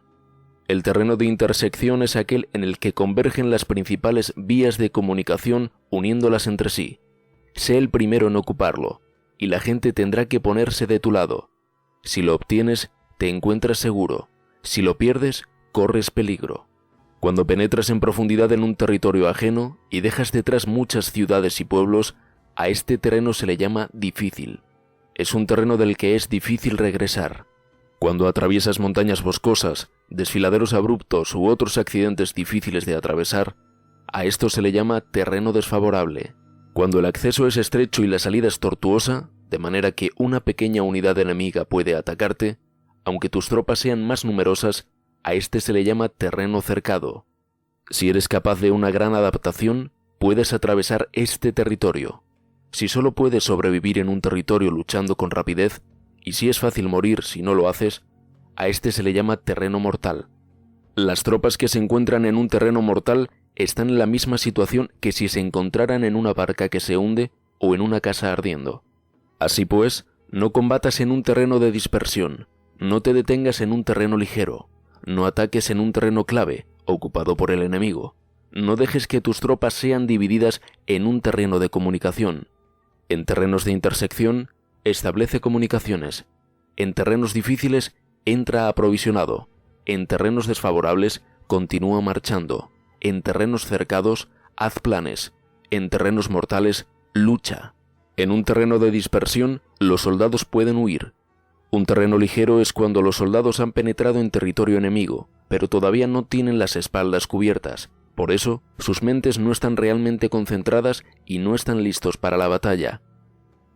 El terreno de intersección es aquel en el que convergen las principales vías de comunicación uniéndolas entre sí. Sé el primero en ocuparlo, y la gente tendrá que ponerse de tu lado. Si lo obtienes, te encuentras seguro. Si lo pierdes, corres peligro. Cuando penetras en profundidad en un territorio ajeno y dejas detrás muchas ciudades y pueblos, a este terreno se le llama difícil. Es un terreno del que es difícil regresar. Cuando atraviesas montañas boscosas, desfiladeros abruptos u otros accidentes difíciles de atravesar, a esto se le llama terreno desfavorable. Cuando el acceso es estrecho y la salida es tortuosa, de manera que una pequeña unidad enemiga puede atacarte, aunque tus tropas sean más numerosas, a este se le llama terreno cercado. Si eres capaz de una gran adaptación, puedes atravesar este territorio. Si solo puedes sobrevivir en un territorio luchando con rapidez, y si es fácil morir si no lo haces, a este se le llama terreno mortal. Las tropas que se encuentran en un terreno mortal están en la misma situación que si se encontraran en una barca que se hunde o en una casa ardiendo. Así pues, no combatas en un terreno de dispersión, no te detengas en un terreno ligero, no ataques en un terreno clave, ocupado por el enemigo, no dejes que tus tropas sean divididas en un terreno de comunicación. En terrenos de intersección, establece comunicaciones. En terrenos difíciles, entra aprovisionado. En terrenos desfavorables, continúa marchando. En terrenos cercados, haz planes. En terrenos mortales, lucha. En un terreno de dispersión, los soldados pueden huir. Un terreno ligero es cuando los soldados han penetrado en territorio enemigo, pero todavía no tienen las espaldas cubiertas. Por eso, sus mentes no están realmente concentradas y no están listos para la batalla.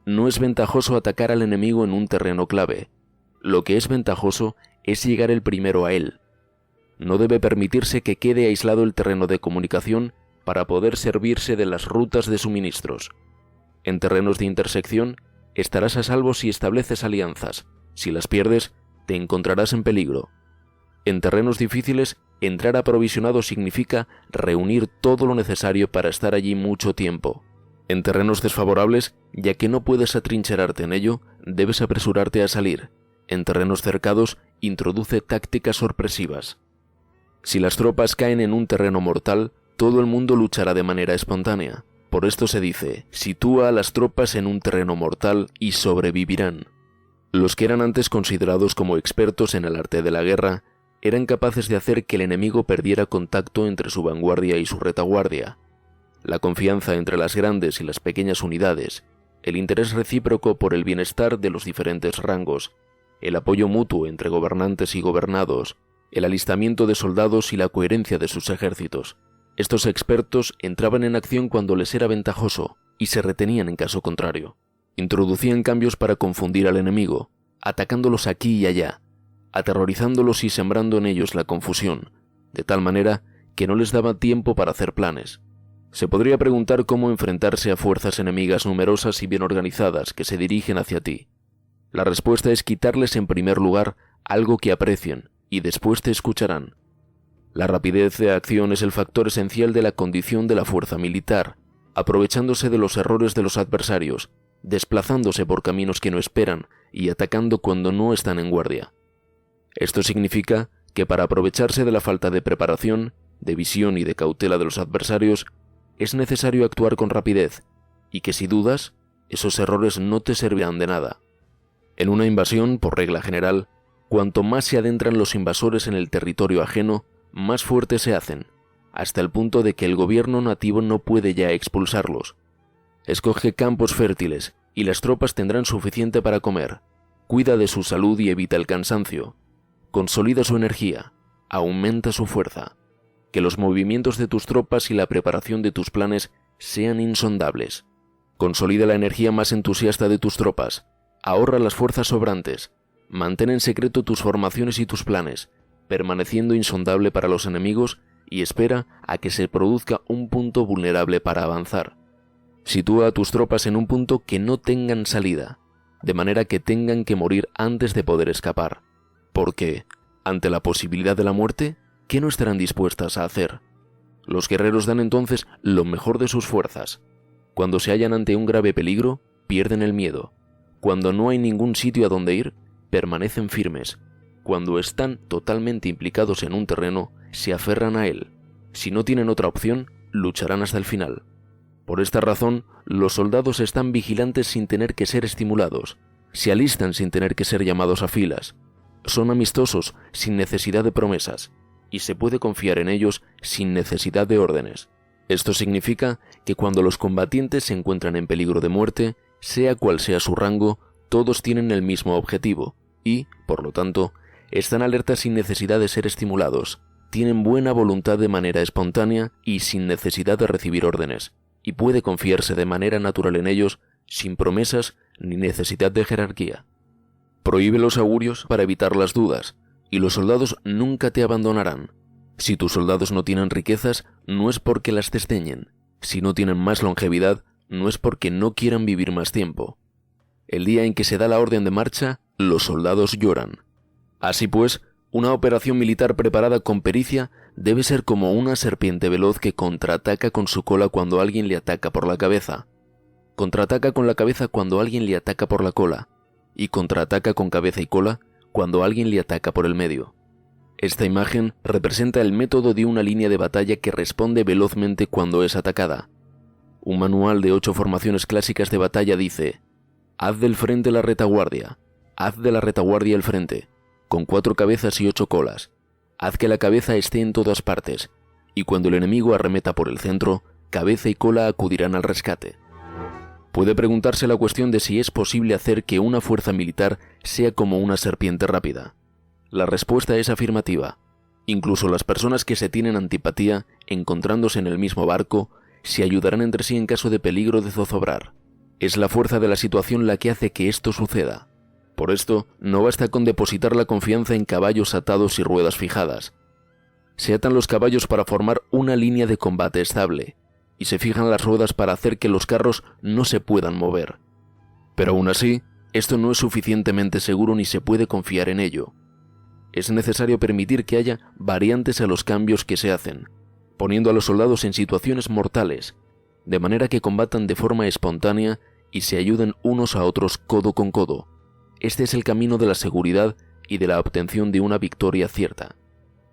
No es ventajoso atacar al enemigo en un terreno clave. Lo que es ventajoso es llegar el primero a él. No debe permitirse que quede aislado el terreno de comunicación para poder servirse de las rutas de suministros. En terrenos de intersección, estarás a salvo si estableces alianzas. Si las pierdes, te encontrarás en peligro. En terrenos difíciles, entrar aprovisionado significa reunir todo lo necesario para estar allí mucho tiempo. En terrenos desfavorables, ya que no puedes atrincherarte en ello, debes apresurarte a salir. En terrenos cercados, introduce tácticas sorpresivas. Si las tropas caen en un terreno mortal, todo el mundo luchará de manera espontánea. Por esto se dice, sitúa a las tropas en un terreno mortal y sobrevivirán. Los que eran antes considerados como expertos en el arte de la guerra, eran capaces de hacer que el enemigo perdiera contacto entre su vanguardia y su retaguardia. La confianza entre las grandes y las pequeñas unidades, el interés recíproco por el bienestar de los diferentes rangos, el apoyo mutuo entre gobernantes y gobernados, el alistamiento de soldados y la coherencia de sus ejércitos. Estos expertos entraban en acción cuando les era ventajoso y se retenían en caso contrario. Introducían cambios para confundir al enemigo, atacándolos aquí y allá, aterrorizándolos y sembrando en ellos la confusión, de tal manera que no les daba tiempo para hacer planes. Se podría preguntar cómo enfrentarse a fuerzas enemigas numerosas y bien organizadas que se dirigen hacia ti. La respuesta es quitarles en primer lugar algo que aprecien y después te escucharán. La rapidez de acción es el factor esencial de la condición de la fuerza militar, aprovechándose de los errores de los adversarios, desplazándose por caminos que no esperan y atacando cuando no están en guardia. Esto significa que para aprovecharse de la falta de preparación, de visión y de cautela de los adversarios, es necesario actuar con rapidez, y que si dudas, esos errores no te servirán de nada. En una invasión, por regla general, cuanto más se adentran los invasores en el territorio ajeno, más fuertes se hacen, hasta el punto de que el gobierno nativo no puede ya expulsarlos. Escoge campos fértiles, y las tropas tendrán suficiente para comer. Cuida de su salud y evita el cansancio. Consolida su energía, aumenta su fuerza. Que los movimientos de tus tropas y la preparación de tus planes sean insondables. Consolida la energía más entusiasta de tus tropas. Ahorra las fuerzas sobrantes. Mantén en secreto tus formaciones y tus planes, permaneciendo insondable para los enemigos, y espera a que se produzca un punto vulnerable para avanzar. Sitúa a tus tropas en un punto que no tengan salida, de manera que tengan que morir antes de poder escapar. Porque, ante la posibilidad de la muerte, ¿qué no estarán dispuestas a hacer? Los guerreros dan entonces lo mejor de sus fuerzas. Cuando se hallan ante un grave peligro, pierden el miedo. Cuando no hay ningún sitio a donde ir, permanecen firmes. Cuando están totalmente implicados en un terreno, se aferran a él. Si no tienen otra opción, lucharán hasta el final. Por esta razón, los soldados están vigilantes sin tener que ser estimulados. Se alistan sin tener que ser llamados a filas. Son amistosos sin necesidad de promesas, y se puede confiar en ellos sin necesidad de órdenes. Esto significa que cuando los combatientes se encuentran en peligro de muerte, sea cual sea su rango, todos tienen el mismo objetivo y, por lo tanto, están alertas sin necesidad de ser estimulados, tienen buena voluntad de manera espontánea y sin necesidad de recibir órdenes, y puede confiarse de manera natural en ellos, sin promesas ni necesidad de jerarquía. Prohíbe los augurios para evitar las dudas, y los soldados nunca te abandonarán. Si tus soldados no tienen riquezas, no es porque las desdeñen. Si no tienen más longevidad, no es porque no quieran vivir más tiempo. El día en que se da la orden de marcha, los soldados lloran. Así pues, una operación militar preparada con pericia debe ser como una serpiente veloz que contraataca con su cola cuando alguien le ataca por la cabeza. Contraataca con la cabeza cuando alguien le ataca por la cola, y contraataca con cabeza y cola cuando alguien le ataca por el medio. Esta imagen representa el método de una línea de batalla que responde velozmente cuando es atacada. Un manual de 8 formaciones clásicas de batalla dice: haz del frente la retaguardia, haz de la retaguardia el frente, con 4 cabezas y 8 colas. Haz que la cabeza esté en todas partes, y cuando el enemigo arremeta por el centro, cabeza y cola acudirán al rescate. Puede preguntarse la cuestión de si es posible hacer que una fuerza militar sea como una serpiente rápida. La respuesta es afirmativa. Incluso las personas que se tienen antipatía, encontrándose en el mismo barco, se ayudarán entre sí en caso de peligro de zozobrar. Es la fuerza de la situación la que hace que esto suceda. Por esto, no basta con depositar la confianza en caballos atados y ruedas fijadas. Se atan los caballos para formar una línea de combate estable, y se fijan las ruedas para hacer que los carros no se puedan mover. Pero aún así, esto no es suficientemente seguro ni se puede confiar en ello. Es necesario permitir que haya variantes a los cambios que se hacen, poniendo a los soldados en situaciones mortales, de manera que combatan de forma espontánea y se ayuden unos a otros codo con codo. Este es el camino de la seguridad y de la obtención de una victoria cierta.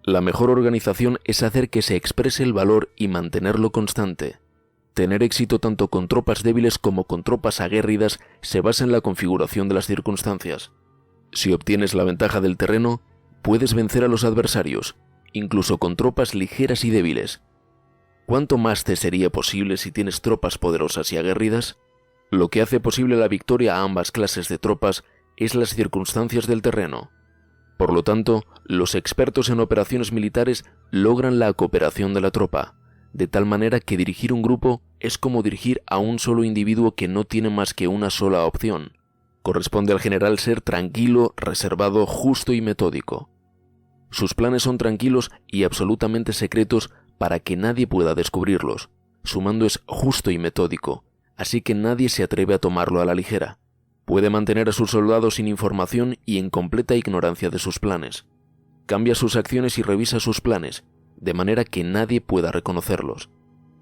La mejor organización es hacer que se exprese el valor y mantenerlo constante. Tener éxito tanto con tropas débiles como con tropas aguerridas se basa en la configuración de las circunstancias. Si obtienes la ventaja del terreno, puedes vencer a los adversarios, incluso con tropas ligeras y débiles. ¿Cuánto más te sería posible si tienes tropas poderosas y aguerridas? Lo que hace posible la victoria a ambas clases de tropas es las circunstancias del terreno. Por lo tanto, los expertos en operaciones militares logran la cooperación de la tropa, de tal manera que dirigir un grupo es como dirigir a un solo individuo que no tiene más que una sola opción. Corresponde al general ser tranquilo, reservado, justo y metódico. Sus planes son tranquilos y absolutamente secretos para que nadie pueda descubrirlos. Su mando es justo y metódico, así que nadie se atreve a tomarlo a la ligera. Puede mantener a sus soldados sin información y en completa ignorancia de sus planes. Cambia sus acciones y revisa sus planes, de manera que nadie pueda reconocerlos.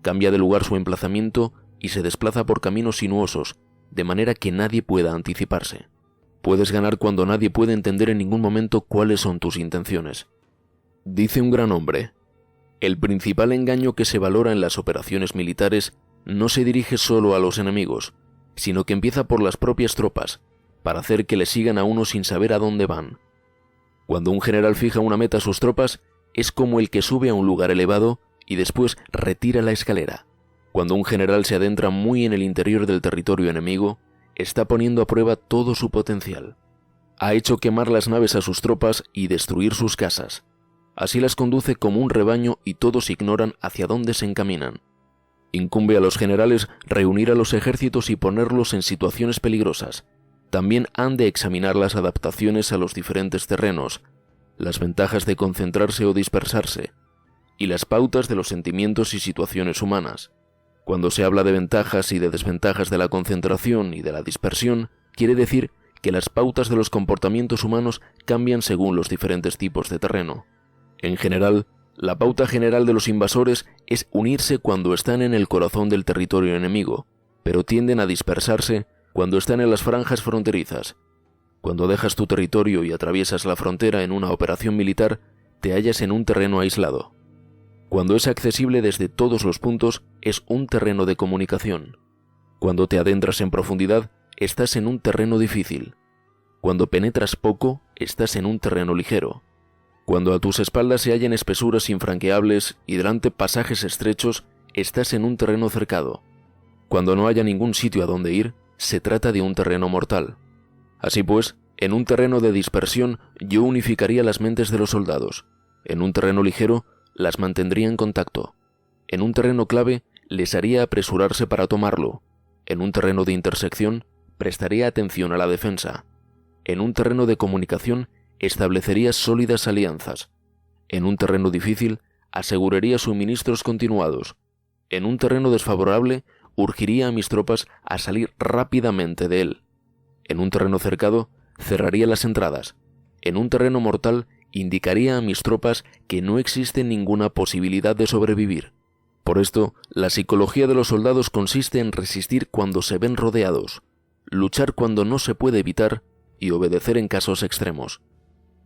Cambia de lugar su emplazamiento y se desplaza por caminos sinuosos, de manera que nadie pueda anticiparse. Puedes ganar cuando nadie puede entender en ningún momento cuáles son tus intenciones. Dice un gran hombre: el principal engaño que se valora en las operaciones militares no se dirige solo a los enemigos, sino que empieza por las propias tropas, para hacer que le sigan a uno sin saber a dónde van. Cuando un general fija una meta a sus tropas, es como el que sube a un lugar elevado y después retira la escalera. Cuando un general se adentra muy en el interior del territorio enemigo, está poniendo a prueba todo su potencial. Ha hecho quemar las naves a sus tropas y destruir sus casas. Así las conduce como un rebaño y todos ignoran hacia dónde se encaminan. Incumbe a los generales reunir a los ejércitos y ponerlos en situaciones peligrosas. También han de examinar las adaptaciones a los diferentes terrenos, las ventajas de concentrarse o dispersarse, y las pautas de los sentimientos y situaciones humanas. Cuando se habla de ventajas y de desventajas de la concentración y de la dispersión, quiere decir que las pautas de los comportamientos humanos cambian según los diferentes tipos de terreno. En general, la pauta general de los invasores es unirse cuando están en el corazón del territorio enemigo, pero tienden a dispersarse cuando están en las franjas fronterizas. Cuando dejas tu territorio y atraviesas la frontera en una operación militar, te hallas en un terreno aislado. Cuando es accesible desde todos los puntos, es un terreno de comunicación. Cuando te adentras en profundidad, estás en un terreno difícil. Cuando penetras poco, estás en un terreno ligero. Cuando a tus espaldas se hallan espesuras infranqueables y delante pasajes estrechos, estás en un terreno cercado. Cuando no haya ningún sitio a donde ir, se trata de un terreno mortal. Así pues, en un terreno de dispersión yo unificaría las mentes de los soldados. En un terreno ligero, las mantendría en contacto. En un terreno clave, les haría apresurarse para tomarlo. En un terreno de intersección, prestaría atención a la defensa. En un terreno de comunicación, establecería sólidas alianzas. En un terreno difícil, aseguraría suministros continuados. En un terreno desfavorable, urgiría a mis tropas a salir rápidamente de él. En un terreno cercado, cerraría las entradas. En un terreno mortal, indicaría a mis tropas que no existe ninguna posibilidad de sobrevivir. Por esto, la psicología de los soldados consiste en resistir cuando se ven rodeados, luchar cuando no se puede evitar y obedecer en casos extremos.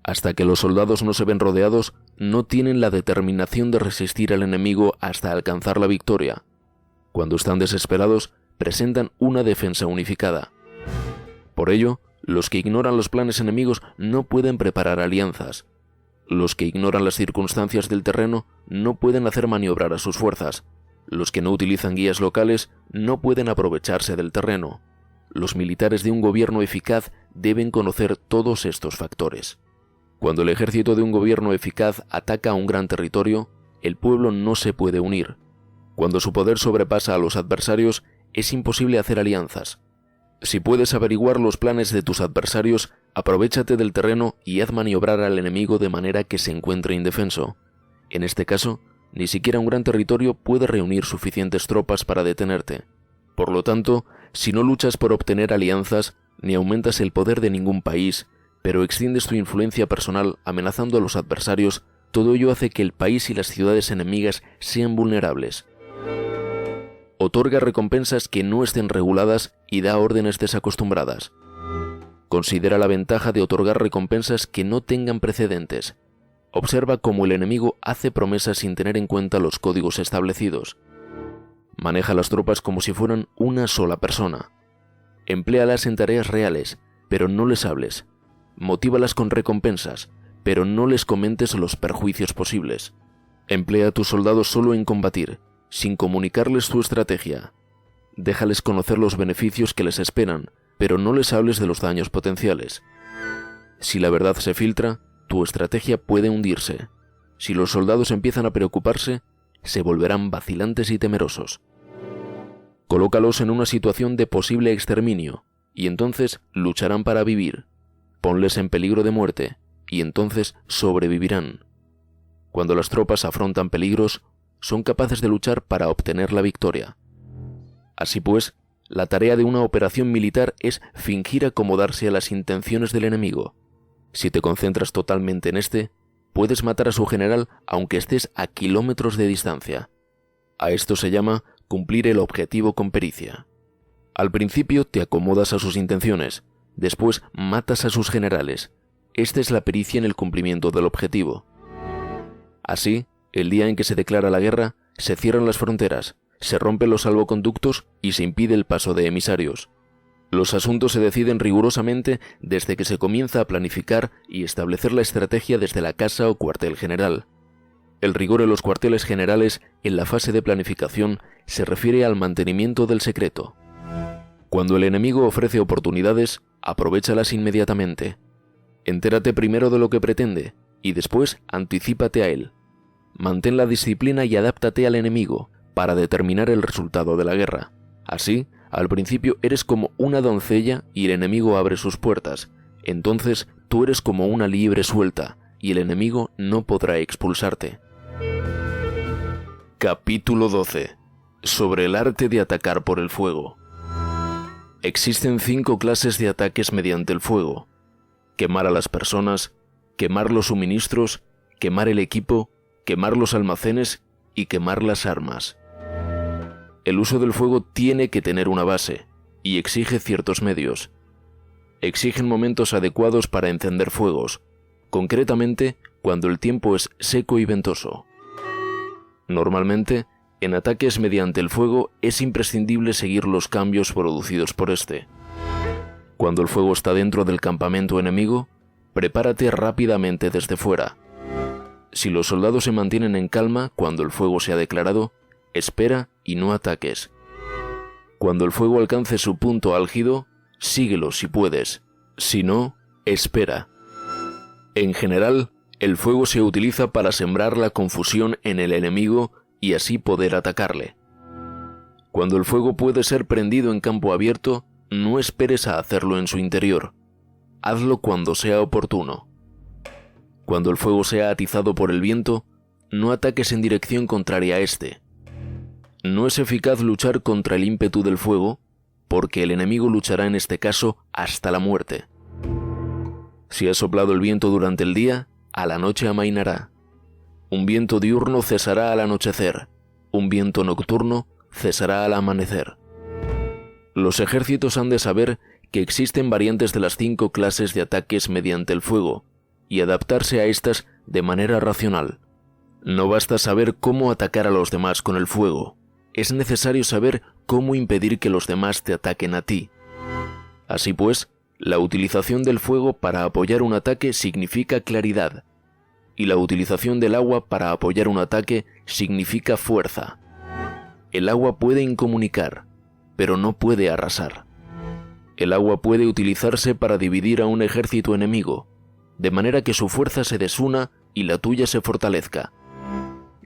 Hasta que los soldados no se ven rodeados, no tienen la determinación de resistir al enemigo hasta alcanzar la victoria. Cuando están desesperados, presentan una defensa unificada. Por ello, los que ignoran los planes enemigos no pueden preparar alianzas. Los que ignoran las circunstancias del terreno no pueden hacer maniobrar a sus fuerzas. Los que no utilizan guías locales no pueden aprovecharse del terreno. Los militares de un gobierno eficaz deben conocer todos estos factores. Cuando el ejército de un gobierno eficaz ataca a un gran territorio, el pueblo no se puede unir. Cuando su poder sobrepasa a los adversarios, es imposible hacer alianzas. Si puedes averiguar los planes de tus adversarios, aprovéchate del terreno y haz maniobrar al enemigo de manera que se encuentre indefenso. En este caso, ni siquiera un gran territorio puede reunir suficientes tropas para detenerte. Por lo tanto, si no luchas por obtener alianzas, ni aumentas el poder de ningún país, pero extiendes tu influencia personal amenazando a los adversarios, todo ello hace que el país y las ciudades enemigas sean vulnerables. Otorga recompensas que no estén reguladas y da órdenes desacostumbradas. Considera la ventaja de otorgar recompensas que no tengan precedentes. Observa cómo el enemigo hace promesas sin tener en cuenta los códigos establecidos. Maneja las tropas como si fueran una sola persona. Empléalas en tareas reales, pero no les hables. Motívalas con recompensas, pero no les comentes los perjuicios posibles. Emplea a tus soldados solo en combatir, sin comunicarles tu estrategia. Déjales conocer los beneficios que les esperan, pero no les hables de los daños potenciales. Si la verdad se filtra, tu estrategia puede hundirse. Si los soldados empiezan a preocuparse, se volverán vacilantes y temerosos. Colócalos en una situación de posible exterminio, y entonces lucharán para vivir. Ponles en peligro de muerte, y entonces sobrevivirán. Cuando las tropas afrontan peligros, son capaces de luchar para obtener la victoria. Así pues, la tarea de una operación militar es fingir acomodarse a las intenciones del enemigo. Si te concentras totalmente en este, puedes matar a su general aunque estés a kilómetros de distancia. A esto se llama cumplir el objetivo con pericia. Al principio te acomodas a sus intenciones, después matas a sus generales. Esta es la pericia en el cumplimiento del objetivo. Así, el día en que se declara la guerra, se cierran las fronteras, se rompen los salvoconductos y se impide el paso de emisarios. Los asuntos se deciden rigurosamente desde que se comienza a planificar y establecer la estrategia desde la casa o cuartel general. El rigor en los cuarteles generales en la fase de planificación se refiere al mantenimiento del secreto. Cuando el enemigo ofrece oportunidades, aprovéchalas inmediatamente. Entérate primero de lo que pretende y después anticípate a él. Mantén la disciplina y adáptate al enemigo para determinar el resultado de la guerra. Así, al principio eres como una doncella y el enemigo abre sus puertas. Entonces tú eres como una liebre suelta y el enemigo no podrá expulsarte. Capítulo 12. Sobre el arte de atacar por el fuego. Existen 5 clases de ataques mediante el fuego: quemar a las personas, quemar los suministros, quemar el equipo, quemar los almacenes y quemar las armas. El uso del fuego tiene que tener una base y exige ciertos medios. Exigen momentos adecuados para encender fuegos, concretamente cuando el tiempo es seco y ventoso. Normalmente, en ataques mediante el fuego es imprescindible seguir los cambios producidos por este. Cuando el fuego está dentro del campamento enemigo, prepárate rápidamente desde fuera. Si los soldados se mantienen en calma cuando el fuego se ha declarado, espera y no ataques. Cuando el fuego alcance su punto álgido, síguelo si puedes. Si no, espera. En general, el fuego se utiliza para sembrar la confusión en el enemigo y así poder atacarle. Cuando el fuego puede ser prendido en campo abierto, no esperes a hacerlo en su interior. Hazlo cuando sea oportuno. Cuando el fuego sea atizado por el viento, no ataques en dirección contraria a este. No es eficaz luchar contra el ímpetu del fuego, porque el enemigo luchará en este caso hasta la muerte. Si ha soplado el viento durante el día, a la noche amainará. Un viento diurno cesará al anochecer, un viento nocturno cesará al amanecer. Los ejércitos han de saber que existen variantes de las 5 clases de ataques mediante el fuego, y adaptarse a estas de manera racional. No basta saber cómo atacar a los demás con el fuego, es necesario saber cómo impedir que los demás te ataquen a ti. Así pues, la utilización del fuego para apoyar un ataque significa claridad, y la utilización del agua para apoyar un ataque significa fuerza. El agua puede incomunicar, pero no puede arrasar. El agua puede utilizarse para dividir a un ejército enemigo, de manera que su fuerza se desuna y la tuya se fortalezca.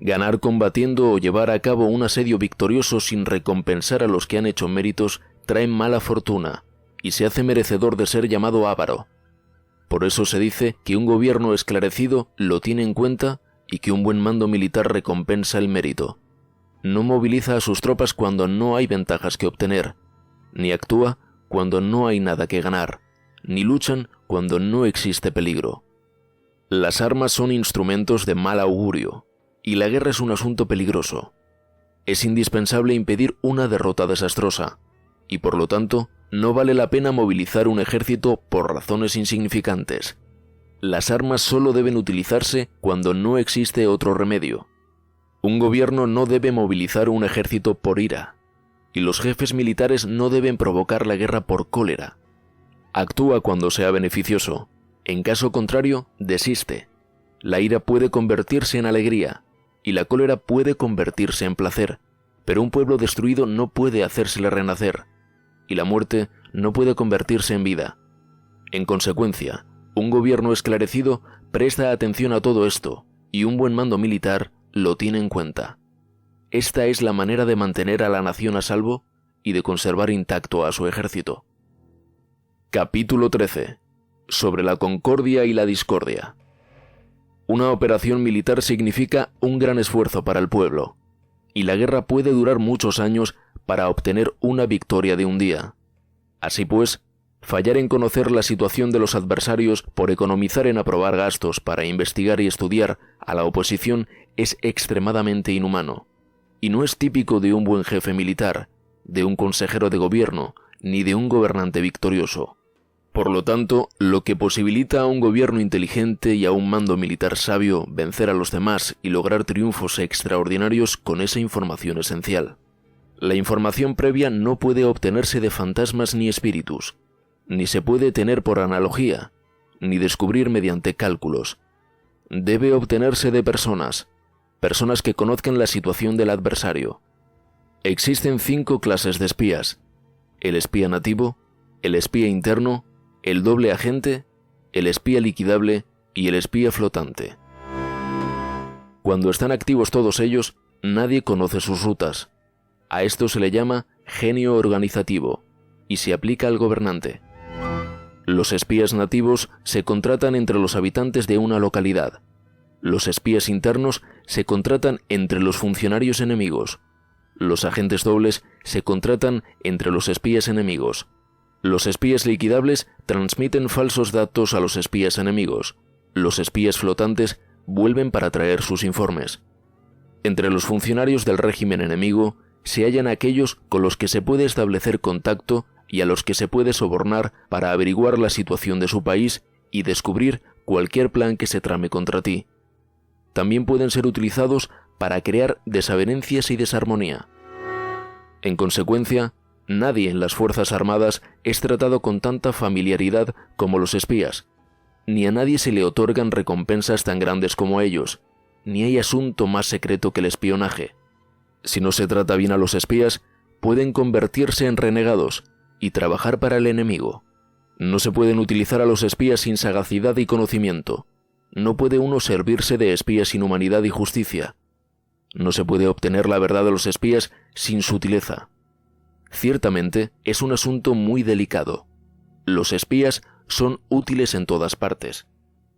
Ganar combatiendo o llevar a cabo un asedio victorioso sin recompensar a los que han hecho méritos trae mala fortuna y se hace merecedor de ser llamado avaro. Por eso se dice que un gobierno esclarecido lo tiene en cuenta y que un buen mando militar recompensa el mérito. No moviliza a sus tropas cuando no hay ventajas que obtener, ni actúa cuando no hay nada que ganar, ni luchan cuando no existe peligro. Las armas son instrumentos de mal augurio, y la guerra es un asunto peligroso. Es indispensable impedir una derrota desastrosa, y por lo tanto, no vale la pena movilizar un ejército por razones insignificantes. Las armas solo deben utilizarse cuando no existe otro remedio. Un gobierno no debe movilizar un ejército por ira, y los jefes militares no deben provocar la guerra por cólera. Actúa cuando sea beneficioso, en caso contrario, desiste. La ira puede convertirse en alegría, y la cólera puede convertirse en placer, pero un pueblo destruido no puede hacérsele renacer, y la muerte no puede convertirse en vida. En consecuencia, un gobierno esclarecido presta atención a todo esto, y un buen mando militar lo tiene en cuenta. Esta es la manera de mantener a la nación a salvo y de conservar intacto a su ejército. Capítulo 13. Sobre la concordia y la discordia. Una operación militar significa un gran esfuerzo para el pueblo, y la guerra puede durar muchos años para obtener una victoria de un día. Así pues, fallar en conocer la situación de los adversarios por economizar en aprobar gastos para investigar y estudiar a la oposición es extremadamente inhumano, y no es típico de un buen jefe militar, de un consejero de gobierno, ni de un gobernante victorioso. Por lo tanto, lo que posibilita a un gobierno inteligente y a un mando militar sabio vencer a los demás y lograr triunfos extraordinarios con esa información esencial. La información previa no puede obtenerse de fantasmas ni espíritus, ni se puede tener por analogía, ni descubrir mediante cálculos. Debe obtenerse de personas que conozcan la situación del adversario. Existen 5 clases de espías: el espía nativo, el espía interno, el doble agente, el espía liquidable y el espía flotante. Cuando están activos todos ellos, nadie conoce sus rutas. A esto se le llama genio organizativo y se aplica al gobernante. Los espías nativos se contratan entre los habitantes de una localidad. Los espías internos se contratan entre los funcionarios enemigos. Los agentes dobles se contratan entre los espías enemigos. Los espías liquidables transmiten falsos datos a los espías enemigos. Los espías flotantes vuelven para traer sus informes. Entre los funcionarios del régimen enemigo se hallan aquellos con los que se puede establecer contacto y a los que se puede sobornar para averiguar la situación de su país y descubrir cualquier plan que se trame contra ti. También pueden ser utilizados para crear desavenencias y desarmonía. En consecuencia, nadie en las Fuerzas Armadas es tratado con tanta familiaridad como los espías, ni a nadie se le otorgan recompensas tan grandes como a ellos, ni hay asunto más secreto que el espionaje. Si no se trata bien a los espías, pueden convertirse en renegados y trabajar para el enemigo. No se pueden utilizar a los espías sin sagacidad y conocimiento. No puede uno servirse de espías sin humanidad y justicia. No se puede obtener la verdad de los espías sin sutileza. Ciertamente, es un asunto muy delicado. Los espías son útiles en todas partes.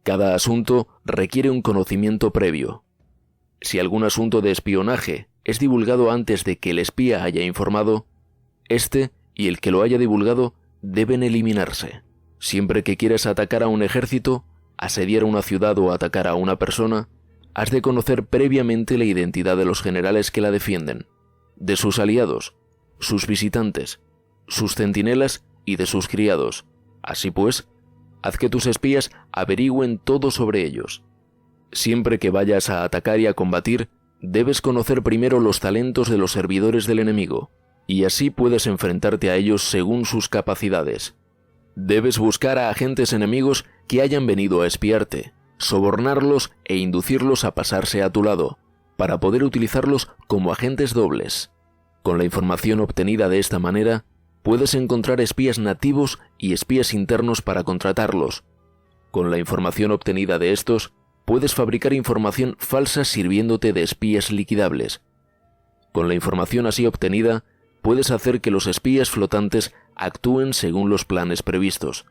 Cada asunto requiere un conocimiento previo. Si algún asunto de espionaje es divulgado antes de que el espía haya informado, éste y el que lo haya divulgado deben eliminarse. Siempre que quieras atacar a un ejército, asediar una ciudad o atacar a una persona, has de conocer previamente la identidad de los generales que la defienden, de sus aliados, sus visitantes, sus centinelas y de sus criados. Así pues, haz que tus espías averigüen todo sobre ellos. Siempre que vayas a atacar y a combatir, debes conocer primero los talentos de los servidores del enemigo, y así puedes enfrentarte a ellos según sus capacidades. Debes buscar a agentes enemigos que hayan venido a espiarte, sobornarlos e inducirlos a pasarse a tu lado, para poder utilizarlos como agentes dobles. Con la información obtenida de esta manera, puedes encontrar espías nativos y espías internos para contratarlos. Con la información obtenida de estos, puedes fabricar información falsa sirviéndote de espías liquidables. Con la información así obtenida, puedes hacer que los espías flotantes actúen según los planes previstos.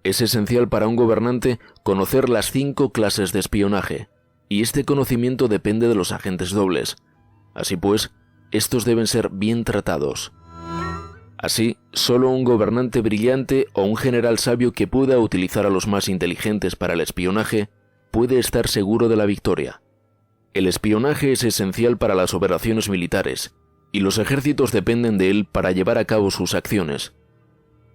Es esencial para un gobernante conocer las 5 clases de espionaje, y este conocimiento depende de los agentes dobles. Así pues, estos deben ser bien tratados. Así, solo un gobernante brillante o un general sabio que pueda utilizar a los más inteligentes para el espionaje puede estar seguro de la victoria. El espionaje es esencial para las operaciones militares, y los ejércitos dependen de él para llevar a cabo sus acciones.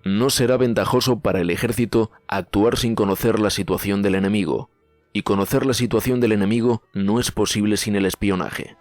No será ventajoso para el ejército actuar sin conocer la situación del enemigo, y conocer la situación del enemigo no es posible sin el espionaje.